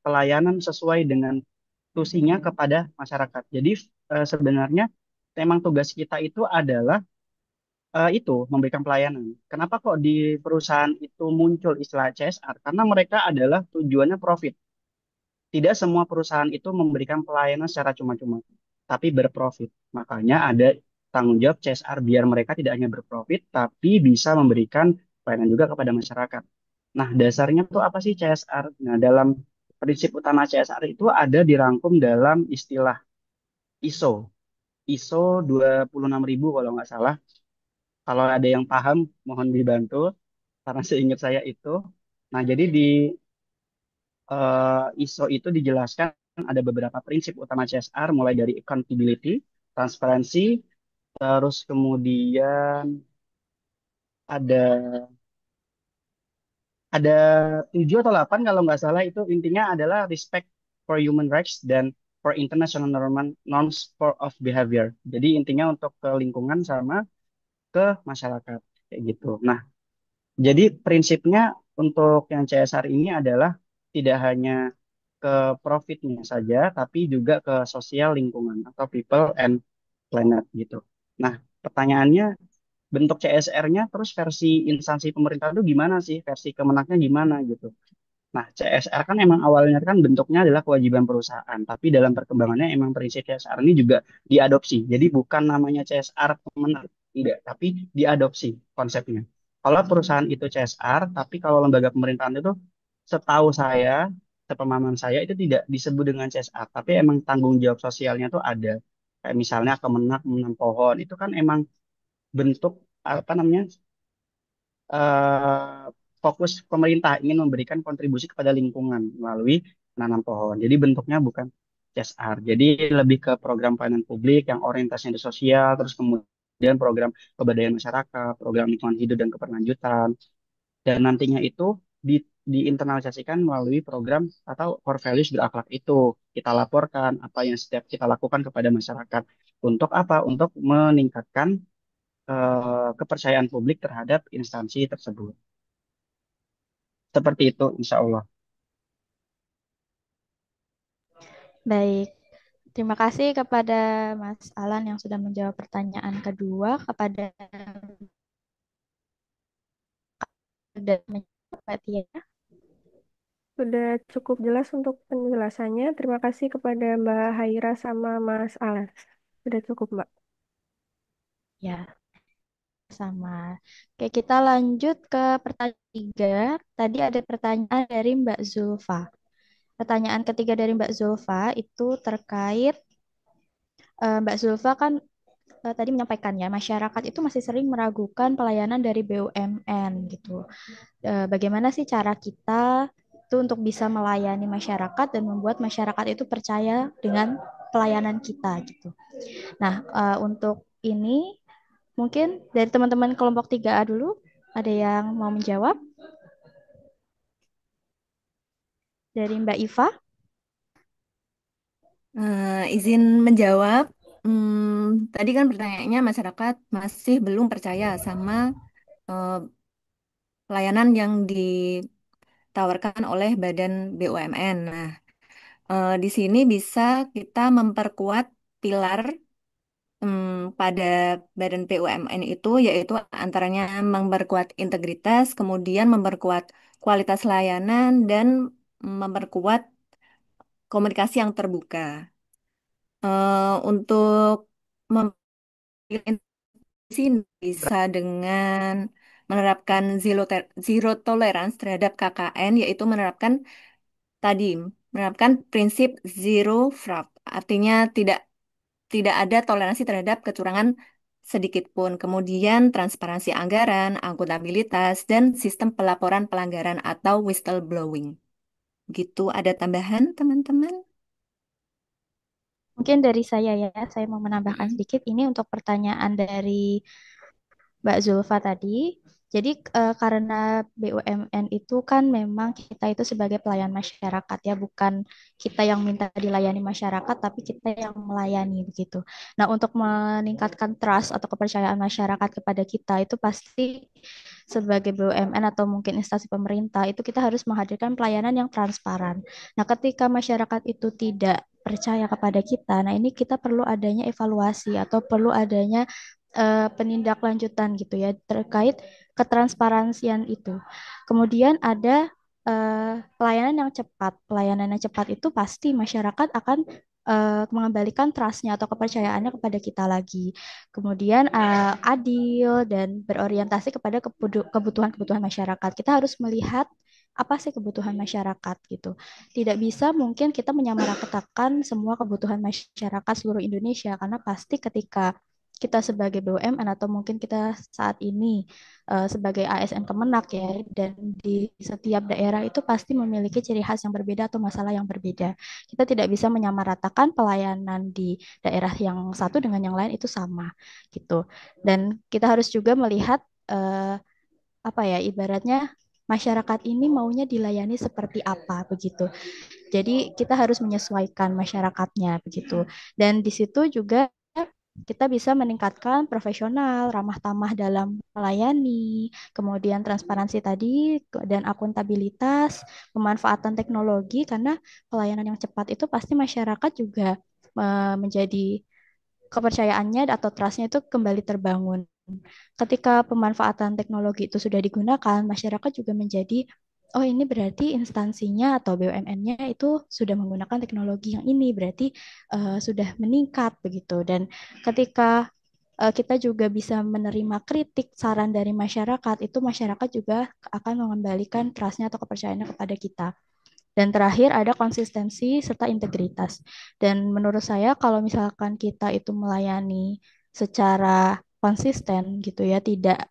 pelayanan sesuai dengan tusinya kepada masyarakat. Jadi sebenarnya memang tugas kita itu adalah itu memberikan pelayanan. Kenapa kok di perusahaan itu muncul istilah CSR? Karena mereka adalah tujuannya profit. Tidak semua perusahaan itu memberikan pelayanan secara cuma-cuma, tapi berprofit. Makanya ada tanggung jawab CSR biar mereka tidak hanya berprofit, tapi bisa memberikan pelayanan juga kepada masyarakat. Nah, dasarnya tuh apa sih CSR? Nah, dalam prinsip utama CSR itu ada dirangkum dalam istilah ISO. ISO 26000 kalau nggak salah. Kalau ada yang paham, mohon dibantu. Karena seingat saya itu. Nah, jadi di ISO itu dijelaskan ada beberapa prinsip utama CSR, mulai dari accountability, transparansi, terus kemudian ada ada 7 atau 8 kalau nggak salah itu intinya adalah respect for human rights dan for international norms for of behavior. Jadi intinya untuk ke lingkungan sama ke masyarakat kayak gitu. Nah, jadi prinsipnya untuk yang CSR ini adalah tidak hanya ke profitnya saja, tapi juga ke sosial lingkungan atau people and planet gitu. Nah, pertanyaannya bentuk CSR-nya terus versi instansi pemerintah itu gimana sih? Versi kemenangnya gimana gitu. Nah, CSR kan emang awalnya kan bentuknya adalah kewajiban perusahaan, tapi dalam perkembangannya emang prinsip CSR ini juga diadopsi. Jadi bukan namanya CSR Kemenang, enggak, tapi diadopsi konsepnya. Kalau perusahaan itu CSR, tapi kalau lembaga pemerintahan itu setahu saya, sepemahaman saya itu tidak disebut dengan CSR, tapi emang tanggung jawab sosialnya tuh ada. Kayak misalnya Kemenak menanam pohon, itu kan emang bentuk apa namanya eh, fokus pemerintah ingin memberikan kontribusi kepada lingkungan melalui menanam pohon. Jadi bentuknya bukan CSR. Jadi lebih ke program pelayanan publik yang orientasinya di sosial, terus kemudian program pemberdayaan masyarakat, program lingkungan hidup dan keberlanjutan, dan nantinya itu di diinternalisasikan melalui program atau core values berakhlak itu kita laporkan apa yang setiap kita lakukan kepada masyarakat untuk apa? Untuk meningkatkan kepercayaan publik terhadap instansi tersebut. Seperti itu, insya Allah. Baik, terima kasih kepada Mas Alan yang sudah menjawab pertanyaan kedua kepada Mbak Tia. Sudah cukup jelas untuk penjelasannya. Terima kasih kepada Mbak Haira sama Mas Alex. Sudah cukup, Mbak. Ya, sama. Oke, kita lanjut ke pertanyaan ketiga. Tadi ada pertanyaan dari Mbak Zulfa. Pertanyaan ketiga dari Mbak Zulfa itu terkait Mbak Zulfa kan tadi menyampaikan ya, masyarakat itu masih sering meragukan pelayanan dari BUMN gitu. Bagaimana sih cara kita itu untuk bisa melayani masyarakat dan membuat masyarakat itu percaya dengan pelayanan kita gitu. Nah, untuk ini mungkin dari teman-teman kelompok 3A dulu, ada yang mau menjawab? Dari Mbak Iva? Izin menjawab. Tadi kan pertanyaannya masyarakat masih belum percaya sama eh, pelayanan yang ditawarkan oleh Badan BUMN. Nah, di sini bisa kita memperkuat pilar pada Badan BUMN itu, yaitu antaranya memperkuat integritas, kemudian memperkuat kualitas layanan, dan memperkuat komunikasi yang terbuka. Untuk sini bisa dengan menerapkan zero tolerance terhadap KKN, yaitu tadi menerapkan prinsip zero fraud, artinya tidak tidak ada toleransi terhadap kecurangan sedikit pun. Kemudian transparansi anggaran, akuntabilitas, dan sistem pelaporan pelanggaran atau whistleblowing. Gitu, ada tambahan teman-teman? Mungkin dari saya ya, saya mau menambahkan sedikit ini untuk pertanyaan dari Mbak Zulfa tadi. Jadi karena BUMN itu kan memang kita itu sebagai pelayan masyarakat ya, bukan kita yang minta dilayani masyarakat, tapi kita yang melayani begitu. Nah, untuk meningkatkan trust atau kepercayaan masyarakat kepada kita itu pasti sebagai BUMN atau mungkin instansi pemerintah itu kita harus menghadirkan pelayanan yang transparan. Nah, ketika masyarakat itu tidak percaya kepada kita, nah ini kita perlu adanya evaluasi atau perlu adanya penindaklanjutan gitu ya terkait ketransparansian itu. Kemudian ada pelayanan yang cepat. Pelayanan yang cepat itu pasti masyarakat akan mengembalikan trust-nya atau kepercayaannya kepada kita lagi. Kemudian adil dan berorientasi kepada kebutuhan-kebutuhan masyarakat. Kita harus melihat apa sih kebutuhan masyarakat gitu. Tidak bisa mungkin kita menyamaratakan semua kebutuhan masyarakat seluruh Indonesia karena pasti ketika kita sebagai BUMN atau mungkin kita saat ini sebagai ASN Kemenak ya dan di setiap daerah itu pasti memiliki ciri khas yang berbeda atau masalah yang berbeda. Kita tidak bisa menyamaratakan pelayanan di daerah yang satu dengan yang lain itu sama gitu. Dan kita harus juga melihat apa ya ibaratnya masyarakat ini maunya dilayani seperti apa begitu. Jadi kita harus menyesuaikan masyarakatnya begitu. Dan di situ juga kita bisa meningkatkan profesional, ramah tamah dalam melayani, kemudian transparansi tadi dan akuntabilitas, pemanfaatan teknologi karena pelayanan yang cepat itu pasti masyarakat juga menjadi kepercayaannya atau trustnya itu kembali terbangun. Ketika pemanfaatan teknologi itu sudah digunakan, masyarakat juga menjadi, oh ini berarti instansinya atau BUMN-nya itu sudah menggunakan teknologi yang ini, berarti sudah meningkat begitu. Dan ketika kita juga bisa menerima kritik, saran dari masyarakat, itu masyarakat juga akan mengembalikan trust-nya atau kepercayaannya kepada kita. Dan terakhir ada konsistensi serta integritas. Dan menurut saya kalau misalkan kita itu melayani secara konsisten gitu ya, tidak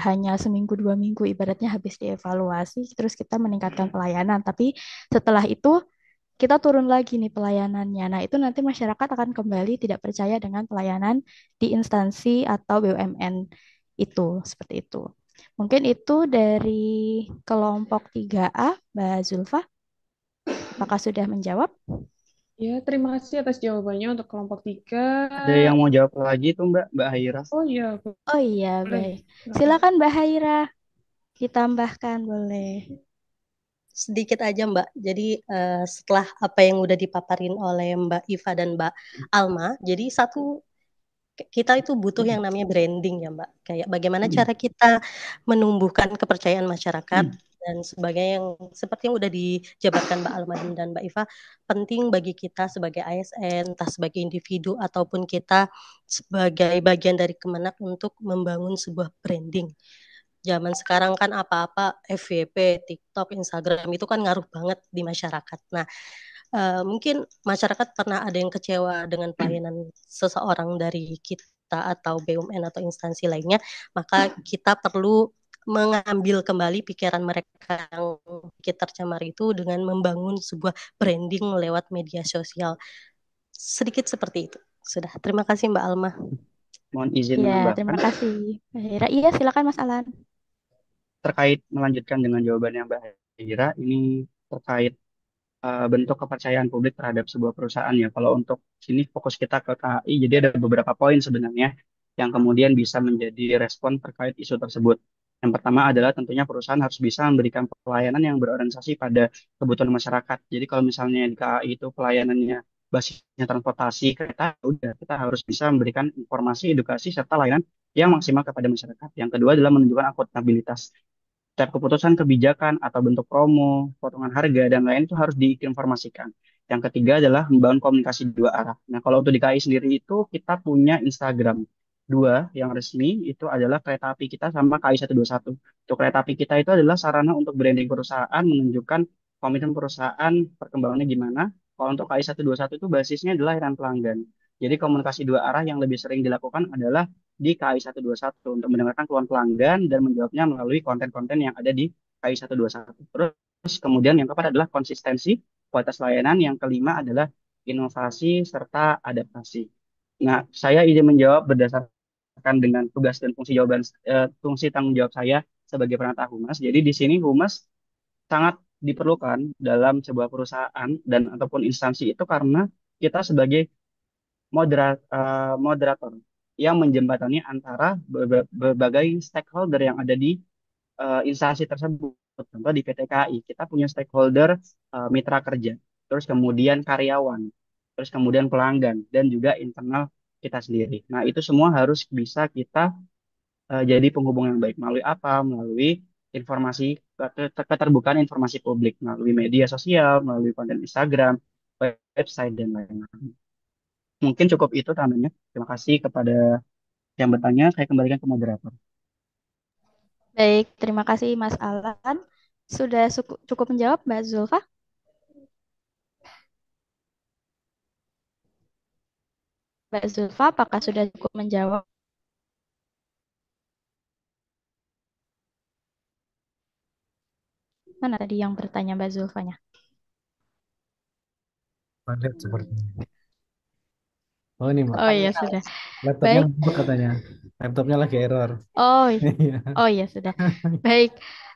hanya seminggu dua minggu ibaratnya habis dievaluasi, terus kita meningkatkan pelayanan. Tapi setelah itu kita turun lagi nih pelayanannya. Nah itu nanti masyarakat akan kembali tidak percaya dengan pelayanan di instansi atau BUMN itu, seperti itu. Mungkin itu dari kelompok 3A, Mbak Zulfa. Apakah sudah menjawab? Ya, terima kasih atas jawabannya untuk kelompok 3. Ada yang mau jawab lagi tuh Mbak Haira? Oh iya, Oh iya, boleh. baik. Silakan Mbak Haira, ditambahkan boleh. Sedikit aja Mbak. Jadi setelah apa yang udah dipaparin oleh Mbak Iva dan Mbak Alma, jadi kita itu butuh yang namanya branding ya Mbak. Kayak bagaimana cara kita menumbuhkan kepercayaan masyarakat dan sebagainya yang seperti yang udah dijabarkan Mbak Alma dan Mbak Iva, penting bagi kita sebagai ASN, entah sebagai individu ataupun kita sebagai bagian dari Kemenak untuk membangun sebuah branding. Zaman sekarang kan apa-apa FYP, TikTok, Instagram itu kan ngaruh banget di masyarakat. Nah, mungkin masyarakat pernah ada yang kecewa dengan pelayanan seseorang dari kita atau BUMN atau instansi lainnya, maka kita perlu mengambil kembali pikiran mereka yang kita tercemar itu dengan membangun sebuah branding lewat media sosial. Sedikit seperti itu. Sudah, terima kasih Mbak Alma. Mohon izin Ya, menambahkan terima kasih. Mbak Haira. Iya, silakan Mas Alan. terkait melanjutkan dengan jawabannya Mbak Haira, ini terkait bentuk kepercayaan publik terhadap sebuah perusahaan ya. Kalau untuk sini fokus kita ke KAI, jadi ada beberapa poin sebenarnya yang kemudian bisa menjadi respon terkait isu tersebut. Yang pertama adalah tentunya perusahaan harus bisa memberikan pelayanan yang berorientasi pada kebutuhan masyarakat. Jadi kalau misalnya di KAI itu pelayanannya basisnya transportasi kereta, udah kita harus bisa memberikan informasi, edukasi serta layanan yang maksimal kepada masyarakat. Yang kedua adalah menunjukkan akuntabilitas. Setiap keputusan kebijakan atau bentuk promo, potongan harga, dan lain itu harus diinformasikan. Yang ketiga adalah membangun komunikasi dua arah. Nah, kalau untuk di KAI sendiri itu kita punya Instagram. Dua yang resmi itu adalah kereta api kita sama KAI 121. Untuk kereta api kita itu adalah sarana untuk branding perusahaan, menunjukkan komitmen perusahaan, perkembangannya gimana. Kalau untuk KAI 121 itu basisnya adalah layanan pelanggan. Jadi komunikasi dua arah yang lebih sering dilakukan adalah di KAI 121 untuk mendengarkan keluhan pelanggan dan menjawabnya melalui konten-konten yang ada di KAI 121. Terus kemudian yang keempat adalah konsistensi kualitas layanan, yang kelima adalah inovasi serta adaptasi. Nah, saya izin menjawab berdasarkan dengan tugas dan fungsi tanggung jawab saya sebagai penata humas. Jadi di sini humas sangat diperlukan dalam sebuah perusahaan dan ataupun instansi itu karena kita sebagai moderator yang menjembatani antara berbagai stakeholder yang ada di instansi tersebut. Contoh di PT KAI, kita punya stakeholder mitra kerja, terus kemudian karyawan, terus kemudian pelanggan, dan juga internal kita sendiri. Nah, itu semua harus bisa kita jadi penghubung yang baik. Melalui apa? Melalui informasi, keterbukaan informasi publik, melalui media sosial, melalui konten Instagram, website, dan lain-lain. Mungkin cukup itu tandanya. Terima kasih kepada yang bertanya. Saya kembalikan ke moderator. Baik, terima kasih Mas Alan. Sudah cukup menjawab Mbak Zulfa? Mbak Zulfa, apakah sudah cukup menjawab? Mana tadi yang bertanya Mbak Zulfanya? Padat sepertinya. Oh ini Mbak, Oh iya sudah. laptopnya Baik. ngambek katanya. Laptopnya lagi error. Oh, Iya. oh iya sudah. Baik.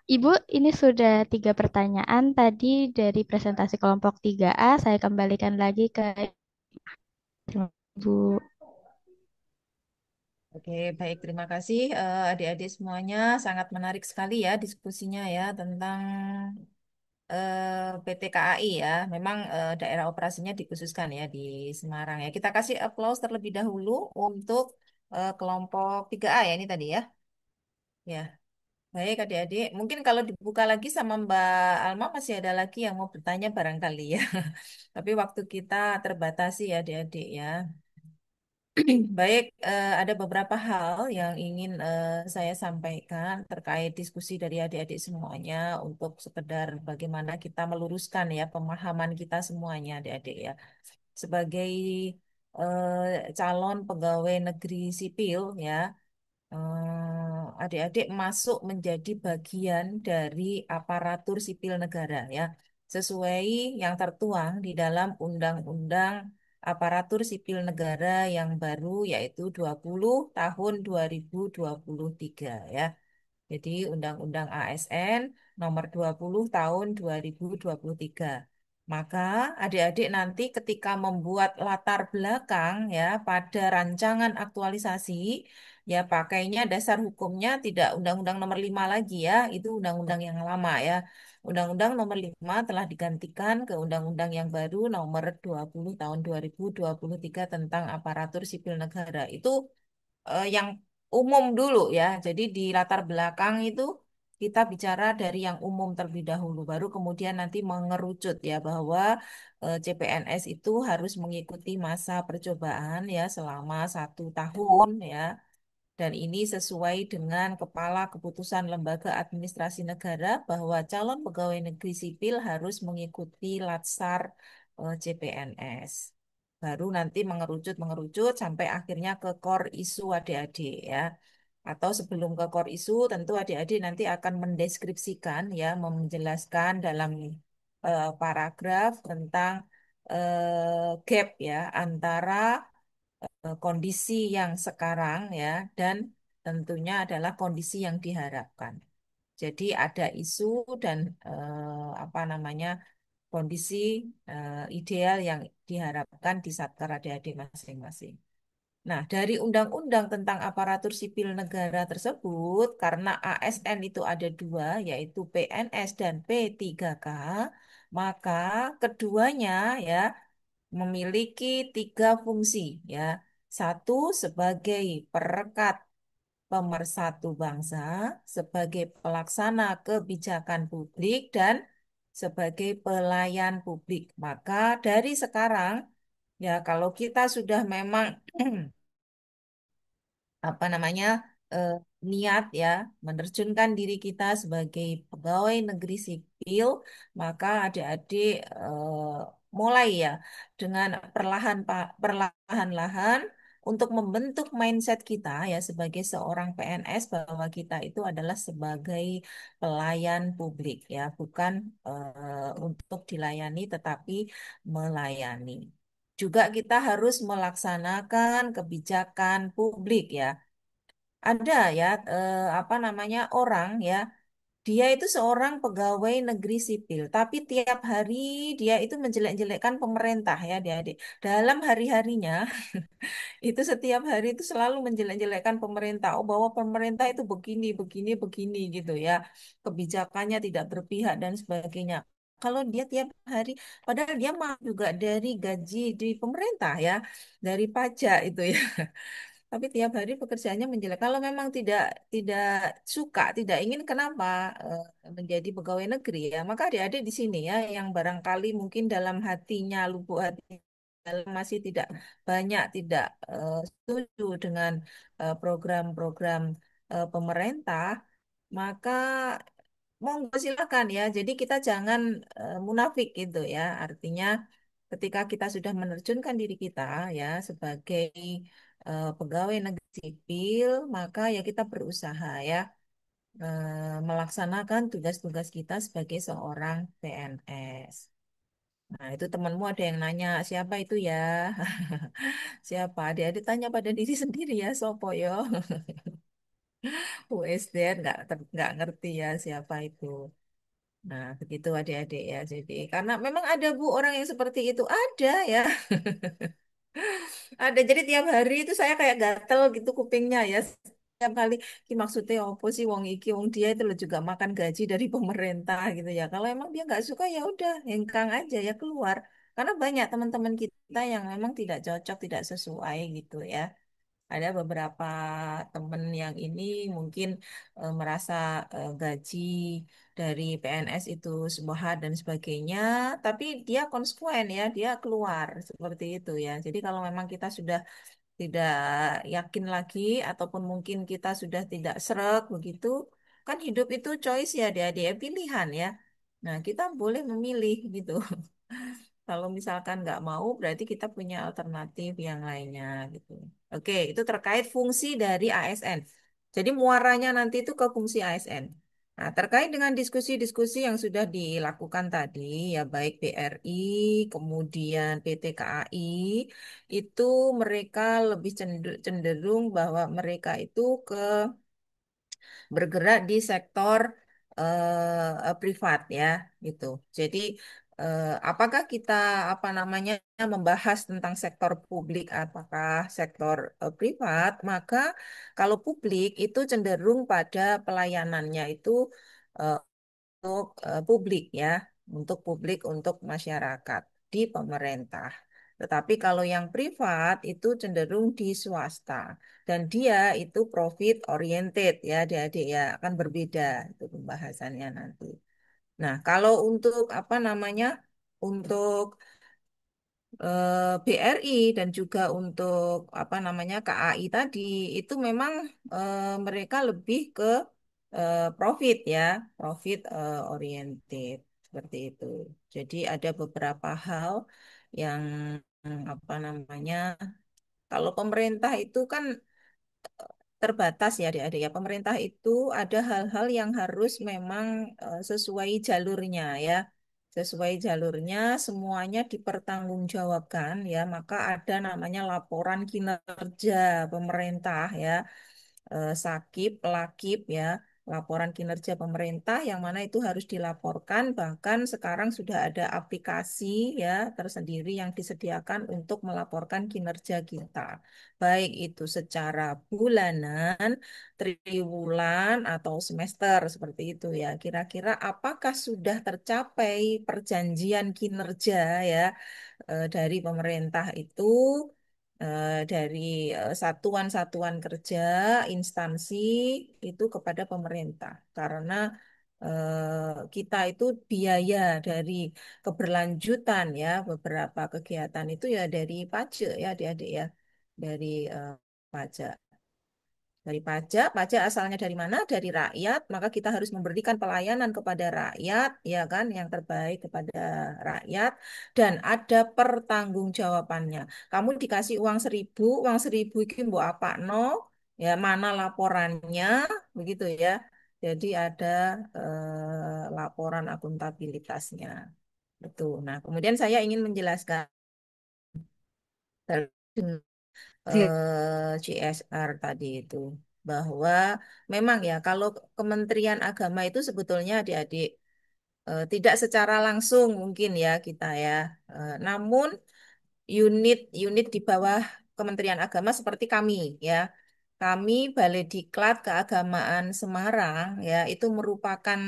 Ibu, ini sudah 3 pertanyaan tadi dari presentasi kelompok 3A. Saya kembalikan lagi ke Ibu. Oke, baik. Terima kasih adik-adik semuanya. Sangat menarik sekali ya diskusinya ya tentang PT KAI ya. Memang daerah operasinya dikhususkan ya di Semarang ya. Kita kasih aplaus terlebih dahulu untuk kelompok 3A ya ini tadi ya. Ya, baik adik-adik. Mungkin kalau dibuka lagi sama Mbak Alma masih ada lagi yang mau bertanya barangkali ya. Tapi waktu kita terbatasi ya adik-adik ya. Baik, ada beberapa hal yang ingin saya sampaikan terkait diskusi dari adik-adik semuanya untuk sekedar bagaimana kita meluruskan ya pemahaman kita semuanya adik-adik ya. Sebagai calon pegawai negeri sipil ya, adik-adik masuk menjadi bagian dari aparatur sipil negara ya, sesuai yang tertuang di dalam Undang-Undang Aparatur Sipil Negara yang baru yaitu 20 tahun 2023 ya. Jadi Undang-Undang ASN nomor 20 tahun 2023. Maka adik-adik nanti ketika membuat latar belakang ya pada rancangan aktualisasi ya pakainya dasar hukumnya tidak Undang-Undang nomor 5 lagi ya, itu undang-undang yang lama ya. Undang-Undang nomor 5 telah digantikan ke undang-undang yang baru nomor 20 tahun 2023 tentang aparatur sipil negara. Itu yang umum dulu ya. Jadi di latar belakang itu kita bicara dari yang umum terlebih dahulu, baru kemudian nanti mengerucut ya bahwa CPNS itu harus mengikuti masa percobaan ya selama 1 tahun ya. Dan ini sesuai dengan Kepala Keputusan Lembaga Administrasi Negara bahwa calon pegawai negeri sipil harus mengikuti Latsar CPNS. Baru nanti mengerucut sampai akhirnya ke core isu adik-adik ya. Atau sebelum ke core isu tentu adik-adik nanti akan mendeskripsikan ya, menjelaskan dalam paragraf tentang gap ya antara kondisi yang sekarang ya dan tentunya adalah kondisi yang diharapkan. Jadi ada isu dan apa namanya kondisi ideal yang diharapkan di Satker adik-adik masing-masing. Nah, dari undang-undang tentang aparatur sipil negara tersebut, karena ASN itu ada dua, yaitu PNS dan P3K, maka keduanya ya memiliki 3 fungsi ya. Satu sebagai perekat pemersatu bangsa, sebagai pelaksana kebijakan publik, dan sebagai pelayan publik. Maka dari sekarang, ya kalau kita sudah memang apa namanya eh, niat ya menerjunkan diri kita sebagai pegawai negeri sipil, maka adik-adik mulai ya dengan perlahan-lahan untuk membentuk mindset kita ya sebagai seorang PNS bahwa kita itu adalah sebagai pelayan publik ya, bukan untuk dilayani tetapi melayani. Juga kita harus melaksanakan kebijakan publik ya. ada ya apa namanya orang ya. Dia itu seorang pegawai negeri sipil, tapi tiap hari dia itu menjelek-jelekkan pemerintah ya, adik-adik. Dalam hari-harinya itu setiap hari itu selalu menjelek-jelekkan pemerintah. Oh, bahwa pemerintah itu begini, begini, begini gitu ya. Kebijakannya tidak berpihak dan sebagainya. Kalau dia tiap hari, padahal dia mah juga dari gaji di pemerintah ya, dari pajak itu ya. Tapi tiap hari pekerjaannya menjelek. Kalau memang tidak suka, tidak ingin, kenapa menjadi pegawai negeri ya? Maka adik-adik di sini ya, yang barangkali mungkin dalam hatinya, lubuk hati dalam masih tidak banyak, tidak setuju dengan program-program pemerintah, maka monggo silakan ya. Jadi kita jangan munafik gitu ya. Artinya ketika kita sudah menerjunkan diri kita ya sebagai pegawai negeri sipil, maka ya kita berusaha ya melaksanakan tugas-tugas kita sebagai seorang PNS. Nah, itu temanmu ada yang nanya, siapa itu ya? Siapa? Dia tanya pada diri sendiri ya, sopo yo. USD nggak ngerti ya siapa itu. Nah, begitu adik-adik ya. Jadi, karena memang ada Bu orang yang seperti itu, ada ya. Ada, jadi tiap hari itu saya kayak gatel gitu kupingnya ya. Setiap kali, "Ki, maksudnya apa sih wong iki, wong dia itu loh juga makan gaji dari pemerintah gitu ya. Kalau emang dia nggak suka ya udah, hengkang aja ya keluar. Karena banyak teman-teman kita yang memang tidak cocok, tidak sesuai gitu ya. Ada beberapa temen yang ini mungkin merasa gaji dari PNS itu sebuah hal dan sebagainya, tapi dia konsekuen ya, dia keluar seperti itu ya. Jadi kalau memang kita sudah tidak yakin lagi ataupun mungkin kita sudah tidak sreg begitu, kan hidup itu choice ya, dia pilihan ya. Nah, kita boleh memilih gitu. Kalau misalkan nggak mau, berarti kita punya alternatif yang lainnya gitu. Oke, itu terkait fungsi dari ASN. Jadi muaranya nanti itu ke fungsi ASN. Nah, terkait dengan diskusi-diskusi yang sudah dilakukan tadi, ya baik BRI, kemudian PT KAI, itu mereka lebih cenderung bahwa mereka itu bergerak di sektor privat ya gitu. Jadi apakah kita apa namanya membahas tentang sektor publik apakah sektor privat, maka kalau publik itu cenderung pada pelayanannya itu eh, untuk publik ya, untuk publik, untuk masyarakat di pemerintah. Tetapi kalau yang privat itu cenderung di swasta dan dia itu profit oriented ya, adik-adik ya, akan berbeda itu pembahasannya nanti. Nah, kalau untuk apa namanya? Untuk BRI dan juga untuk apa namanya KAI tadi itu memang mereka lebih ke profit ya, profit oriented seperti itu. Jadi ada beberapa hal yang apa namanya, kalau pemerintah itu kan terbatas ya adik-adik ya. Pemerintah itu ada hal-hal yang harus memang sesuai jalurnya ya. Sesuai jalurnya semuanya dipertanggungjawabkan ya. Maka ada namanya laporan kinerja pemerintah ya, Sakip, Lakip ya, laporan kinerja pemerintah yang mana itu harus dilaporkan. Bahkan sekarang sudah ada aplikasi ya tersendiri yang disediakan untuk melaporkan kinerja kita. Baik itu secara bulanan, triwulan, atau semester seperti itu ya. Kira-kira apakah sudah tercapai perjanjian kinerja ya dari pemerintah itu dari satuan-satuan kerja, instansi itu kepada pemerintah. Karena kita itu biaya dari keberlanjutan ya beberapa kegiatan itu ya dari pajak ya adik-adik ya. Dari pajak. Dari pajak, pajak asalnya dari mana? Dari rakyat, maka kita harus memberikan pelayanan kepada rakyat, ya kan, yang terbaik kepada rakyat, dan ada pertanggungjawabannya. Kamu dikasih uang seribu itu mbok apa no, ya mana laporannya, begitu ya. Jadi ada laporan akuntabilitasnya. Betul. Nah, kemudian saya ingin menjelaskan CSR tadi itu. bahwa memang ya kalau Kementerian Agama itu sebetulnya adik-adik tidak secara langsung mungkin ya kita ya. Namun unit-unit di bawah Kementerian Agama seperti kami ya. Kami Balai Diklat Keagamaan Semarang ya itu merupakan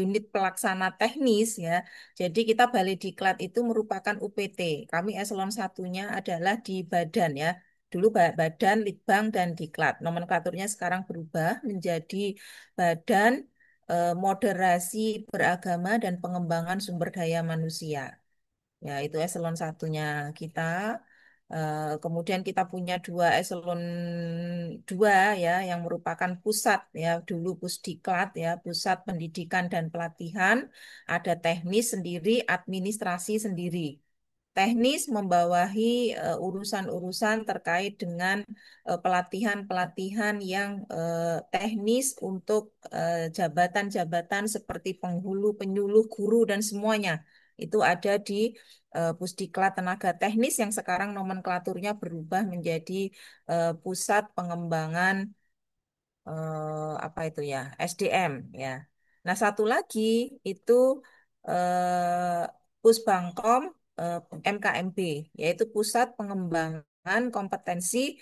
unit pelaksana teknis ya. Jadi kita Balai Diklat itu merupakan UPT. Kami eselon satunya adalah di Badan ya. Dulu Badan, Litbang, dan Diklat. Nomenklaturnya sekarang berubah menjadi Badan Moderasi Beragama dan Pengembangan Sumber Daya Manusia. Ya, itu eselon satunya kita. Kemudian kita punya dua eselon dua ya, yang merupakan pusat ya, dulu Pusdiklat ya, Pusat Pendidikan dan Pelatihan. Ada teknis sendiri, administrasi sendiri. Teknis membawahi urusan-urusan terkait dengan pelatihan-pelatihan yang teknis untuk jabatan-jabatan seperti penghulu, penyuluh, guru, dan semuanya. Itu ada di Pusdiklat Tenaga Teknis yang sekarang nomenklaturnya berubah menjadi Pusat Pengembangan apa itu ya SDM ya. Nah satu lagi itu eh, Pusbangkom eh, MKMB yaitu Pusat Pengembangan Kompetensi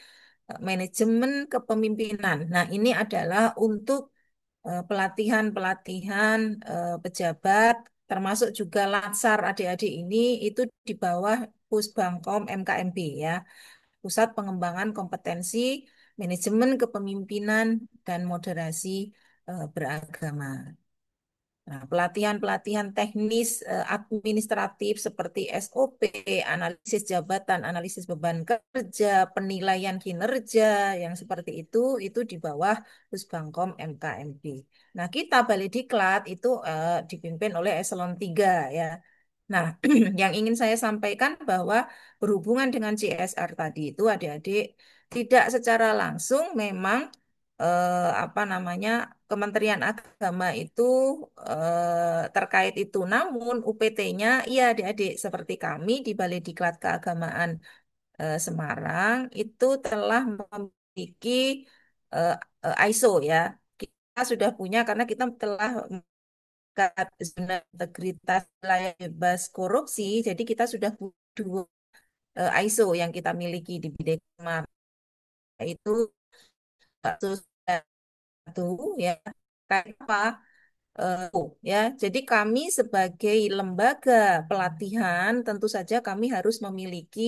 Manajemen Kepemimpinan. Nah ini adalah untuk pelatihan-pelatihan pejabat termasuk juga Latsar adik-adik ini itu di bawah Pusbangkom MKMB ya. Pusat Pengembangan Kompetensi Manajemen Kepemimpinan dan Moderasi Beragama. Nah, pelatihan-pelatihan teknis administratif seperti SOP, analisis jabatan, analisis beban kerja, penilaian kinerja yang seperti itu di bawah Pusbangkom MKMB. Nah, kita Balai Diklat itu dipimpin oleh eselon 3 ya. Nah, yang ingin saya sampaikan bahwa berhubungan dengan CSR tadi itu adik-adik tidak secara langsung memang apa namanya Kementerian Agama itu terkait itu. Namun UPT-nya iya adik-adik seperti kami di Balai Diklat Keagamaan Semarang itu telah memiliki eh, ISO ya. Kita sudah punya karena kita telah zona integritas wilayah bebas korupsi. Jadi kita sudah punya dua ISO yang kita miliki di bidang Semarang itu satu ya. Kayak apa? Ya, jadi kami sebagai lembaga pelatihan tentu saja kami harus memiliki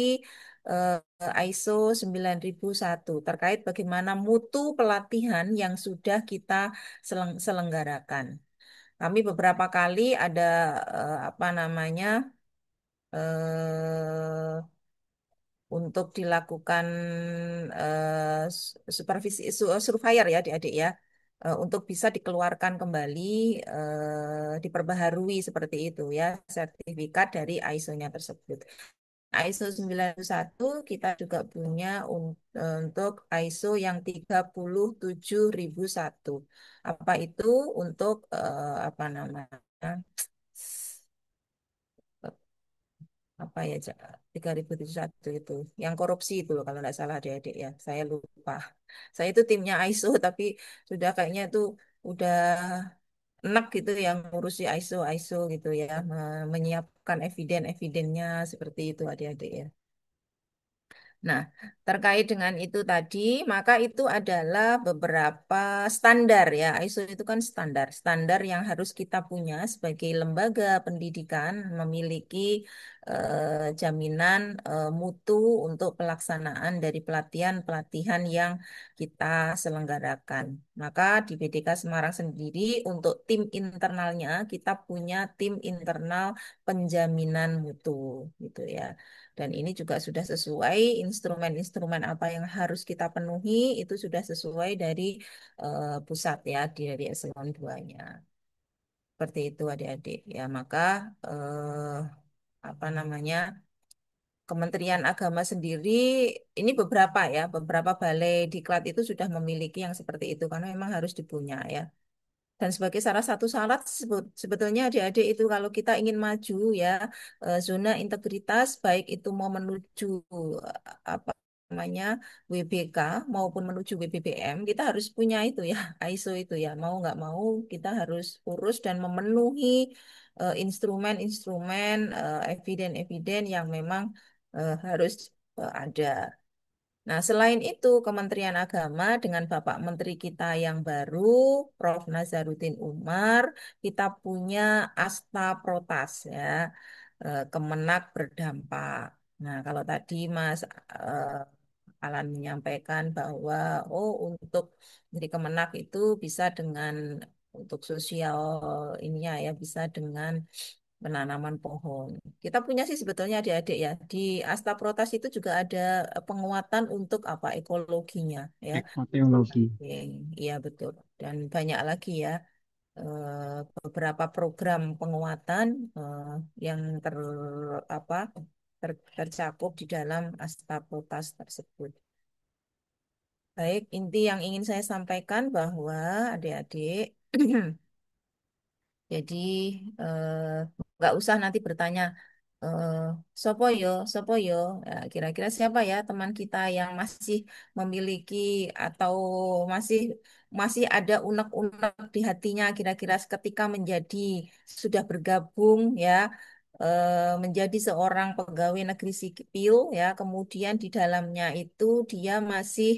ISO 9001 terkait bagaimana mutu pelatihan yang sudah kita selenggarakan. Kami beberapa kali ada apa namanya eh, untuk dilakukan supervisi surveyor ya adik-adik ya untuk bisa dikeluarkan kembali diperbaharui seperti itu ya sertifikat dari ISO-nya tersebut. ISO 91 kita juga punya untuk ISO yang 37001. Apa itu untuk apa namanya? Apa ya 3001 itu yang korupsi itu loh kalau nggak salah adik-adik ya saya lupa saya itu timnya ISO tapi sudah kayaknya itu udah enak gitu yang ngurusi ISO ISO gitu ya menyiapkan eviden-evidennya seperti itu adik-adik ya. Nah, terkait dengan itu tadi, maka itu adalah beberapa standar ya. ISO itu kan standar, standar yang harus kita punya sebagai lembaga pendidikan memiliki jaminan mutu untuk pelaksanaan dari pelatihan-pelatihan yang kita selenggarakan. Maka di BDK Semarang sendiri untuk tim internalnya kita punya tim internal penjaminan mutu gitu ya. Dan ini juga sudah sesuai instrumen-instrumen apa yang harus kita penuhi itu sudah sesuai dari pusat ya dari eselon 2-nya. Seperti itu adik-adik. Ya, maka apa namanya? Kementerian Agama sendiri ini beberapa ya, beberapa balai diklat itu sudah memiliki yang seperti itu karena memang harus dipunya ya. Dan sebagai salah satu syarat sebetulnya adik-adik itu kalau kita ingin maju ya zona integritas baik itu mau menuju apa namanya WBK maupun menuju WBBM, kita harus punya itu ya, ISO itu ya. Mau nggak mau kita harus urus dan memenuhi instrumen-instrumen, eviden-eviden yang memang harus ada. Nah, selain itu, Kementerian Agama dengan Bapak Menteri kita yang baru, Prof. Nazaruddin Umar, kita punya Asta Protas ya, Kemenak berdampak. Nah, kalau tadi Mas Alan menyampaikan bahwa untuk jadi Kemenak itu bisa dengan untuk sosial ininya ya bisa dengan penanaman pohon. Kita punya sih sebetulnya adik-adik ya. Di Asta Protas itu juga ada penguatan untuk apa ekologinya ya. Ekoteologi. Oke, iya betul. Dan banyak lagi ya beberapa program penguatan yang apa tercakup di dalam Asta Protas tersebut. Baik, inti yang ingin saya sampaikan bahwa adik-adik jadi eh, nggak usah nanti bertanya eh, sopo yo, ya, kira-kira siapa ya teman kita yang masih memiliki atau masih masih ada unek-unek di hatinya kira-kira ketika menjadi sudah bergabung ya menjadi seorang pegawai negeri sipil ya kemudian di dalamnya itu dia masih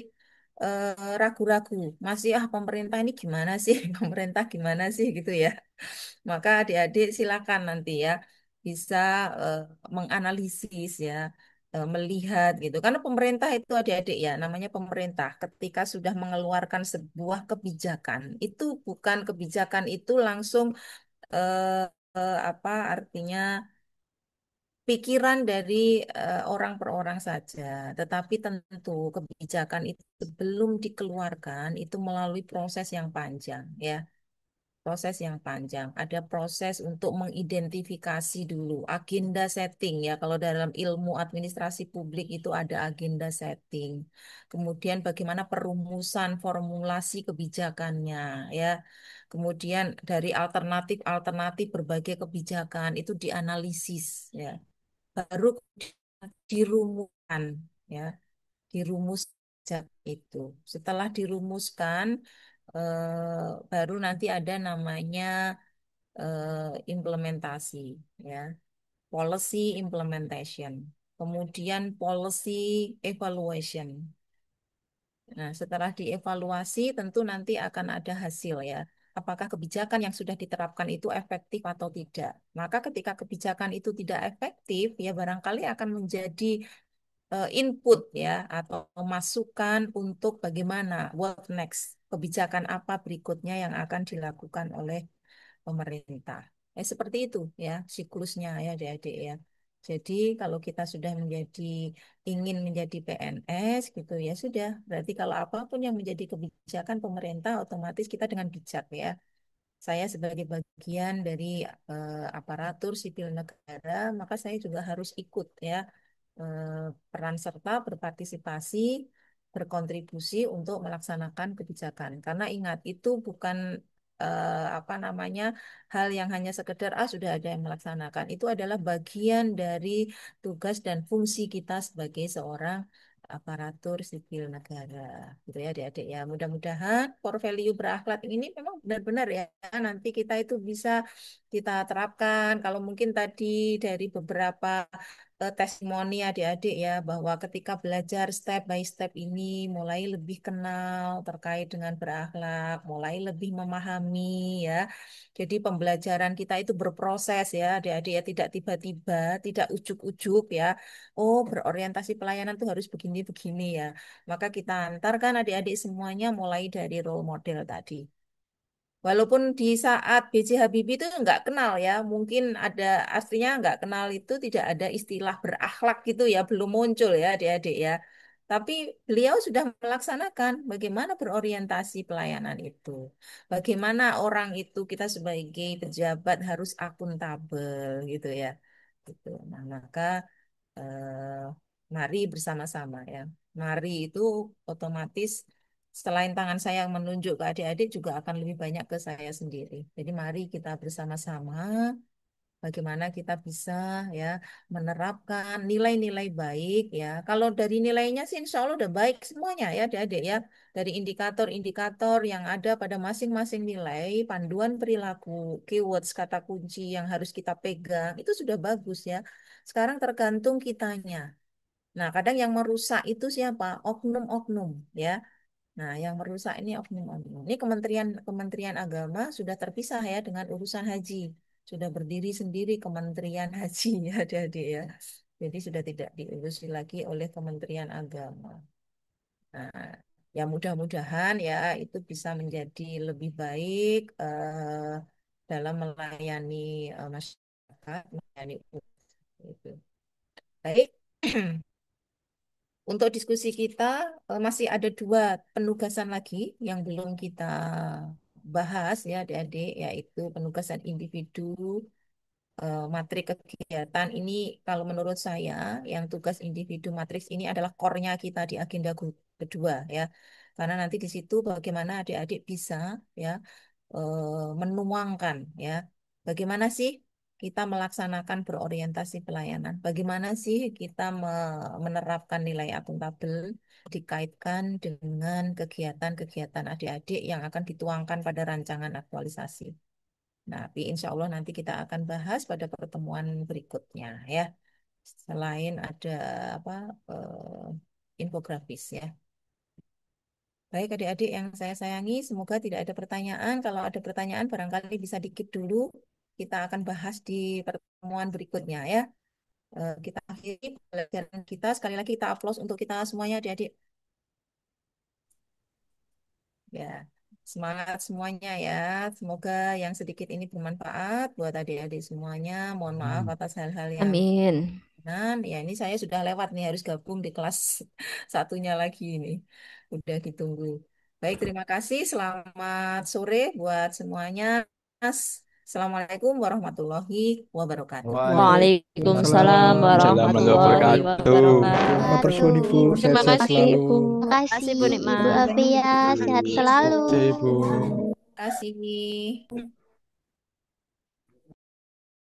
ragu-ragu, masih pemerintah ini gimana sih, pemerintah gimana sih gitu ya. Maka adik-adik silakan nanti ya bisa eh, menganalisis ya, melihat gitu. Karena pemerintah itu adik-adik ya, namanya pemerintah ketika sudah mengeluarkan sebuah kebijakan, itu bukan kebijakan itu langsung apa artinya pikiran dari orang per orang saja, tetapi tentu kebijakan itu sebelum dikeluarkan itu melalui proses yang panjang ya. Proses yang panjang. Ada proses untuk mengidentifikasi dulu agenda setting ya. Kalau dalam ilmu administrasi publik itu ada agenda setting. Kemudian bagaimana perumusan formulasi kebijakannya ya. Kemudian dari alternatif-alternatif berbagai kebijakan itu dianalisis ya. Baru dirumuskan ya. Dirumus itu. Setelah dirumuskan baru nanti ada namanya implementasi ya, policy implementation, kemudian policy evaluation. Nah, setelah dievaluasi tentu nanti akan ada hasil ya. Apakah kebijakan yang sudah diterapkan itu efektif atau tidak? Maka ketika kebijakan itu tidak efektif, ya barangkali akan menjadi input ya atau masukan untuk bagaimana what next, kebijakan apa berikutnya yang akan dilakukan oleh pemerintah. Seperti itu ya siklusnya ya adik-adik ya. Jadi kalau kita sudah ingin menjadi PNS gitu ya sudah. Berarti kalau apapun yang menjadi kebijakan pemerintah otomatis kita dengan bijak ya. Saya sebagai bagian dari aparatur sipil negara, maka saya juga harus ikut ya peran serta berpartisipasi, berkontribusi untuk melaksanakan kebijakan. Karena ingat itu bukan apa namanya hal yang hanya sekedar sudah ada yang melaksanakan. Itu adalah bagian dari tugas dan fungsi kita sebagai seorang aparatur sipil negara gitu ya adik-adik ya mudah-mudahan core value berakhlak ini memang benar-benar ya nanti kita itu bisa kita terapkan kalau mungkin tadi dari beberapa testimoni adik-adik ya bahwa ketika belajar step by step ini mulai lebih kenal terkait dengan berakhlak, mulai lebih memahami ya. Jadi pembelajaran kita itu berproses ya adik-adik ya tidak tiba-tiba, tidak ujuk-ujuk ya. Oh, berorientasi pelayanan tuh harus begini-begini ya. Maka kita antarkan adik-adik semuanya mulai dari role model tadi. Walaupun di saat B.J. Habibie itu nggak kenal ya, mungkin ada aslinya nggak kenal itu tidak ada istilah berakhlak gitu ya, belum muncul ya adik-adik ya. Tapi beliau sudah melaksanakan bagaimana berorientasi pelayanan itu. Bagaimana orang itu kita sebagai pejabat harus akuntabel gitu ya. Gitu. Nah, maka eh, mari bersama-sama ya. Mari itu otomatis selain tangan saya yang menunjuk ke adik-adik juga akan lebih banyak ke saya sendiri. Jadi mari kita bersama-sama bagaimana kita bisa ya menerapkan nilai-nilai baik ya. Kalau dari nilainya sih insya Allah udah baik semuanya ya adik-adik ya. Dari indikator-indikator yang ada pada masing-masing nilai, panduan perilaku, keywords, kata kunci yang harus kita pegang, itu sudah bagus ya. Sekarang tergantung kitanya. Nah, kadang yang merusak itu siapa? Oknum-oknum ya. Nah, yang merusak ini oknum-oknum. Ini Kementerian Kementerian Agama sudah terpisah ya dengan urusan haji. Sudah berdiri sendiri Kementerian Haji ya adik-adik ya. Jadi sudah tidak diurusi lagi oleh Kementerian Agama. Nah, ya mudah-mudahan ya itu bisa menjadi lebih baik dalam melayani masyarakat, melayani umat. Gitu. Baik. Untuk diskusi kita masih ada dua penugasan lagi yang belum kita bahas ya adik-adik, yaitu penugasan individu, matrik kegiatan ini kalau menurut saya yang tugas individu matriks ini adalah core-nya kita di agenda kedua ya. Karena nanti di situ bagaimana adik-adik bisa ya menuangkan ya. Bagaimana sih kita melaksanakan berorientasi pelayanan? Bagaimana sih kita menerapkan nilai akuntabel dikaitkan dengan kegiatan-kegiatan adik-adik yang akan dituangkan pada rancangan aktualisasi. Nah, tapi insya Allah nanti kita akan bahas pada pertemuan berikutnya ya. Selain ada apa infografis ya. Baik adik-adik yang saya sayangi, semoga tidak ada pertanyaan. Kalau ada pertanyaan barangkali bisa dikit dulu. Kita akan bahas di pertemuan berikutnya ya. Kita akhiri pelajaran kita. Sekali lagi kita aplaus untuk kita semuanya adik-adik. Ya, semangat semuanya ya. Semoga yang sedikit ini bermanfaat buat adik-adik semuanya. Mohon maaf atas hal-hal yang Amin. ya ini saya sudah lewat nih harus gabung di kelas satunya lagi ini. Udah ditunggu. Baik, terima kasih. Selamat sore buat semuanya. Assalamualaikum warahmatullahi wabarakatuh. Waalaikumsalam warahmatullahi wabarakatuh. Ibu. Terima Sehat-sehat kasih. selalu. Terima kasih Makasih Bu Nikma. Ibu Afia, sehat selalu. Kasih, Ibu. Terima kasih.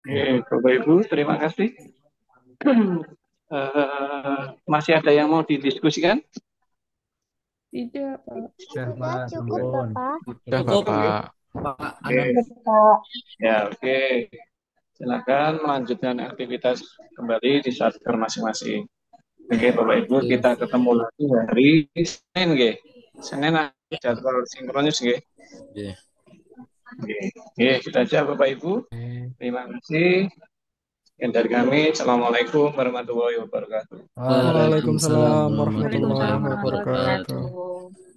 Oke, Bapak Ibu, terima kasih. Masih ada yang mau didiskusikan? Tidak, Pak. Sudah, Pak. Cukup, Ampun. Bapak. Sudah, Cukup, Bapak. Pak Oke. Anand. Ya, oke. Silakan melanjutkan aktivitas kembali di satker masing-masing. Oke, Bapak Ibu, kita ketemu lagi hari Senin, nggih. Senin ada jadwal sinkronis, nggih. Oke. Oke, oke, kita aja Bapak Ibu. Terima kasih. Sekian dari kami. Assalamualaikum warahmatullahi wabarakatuh. Waalaikumsalam warahmatullahi Waalaikumsalam warahmatullahi wabarakatuh. wabarakatuh.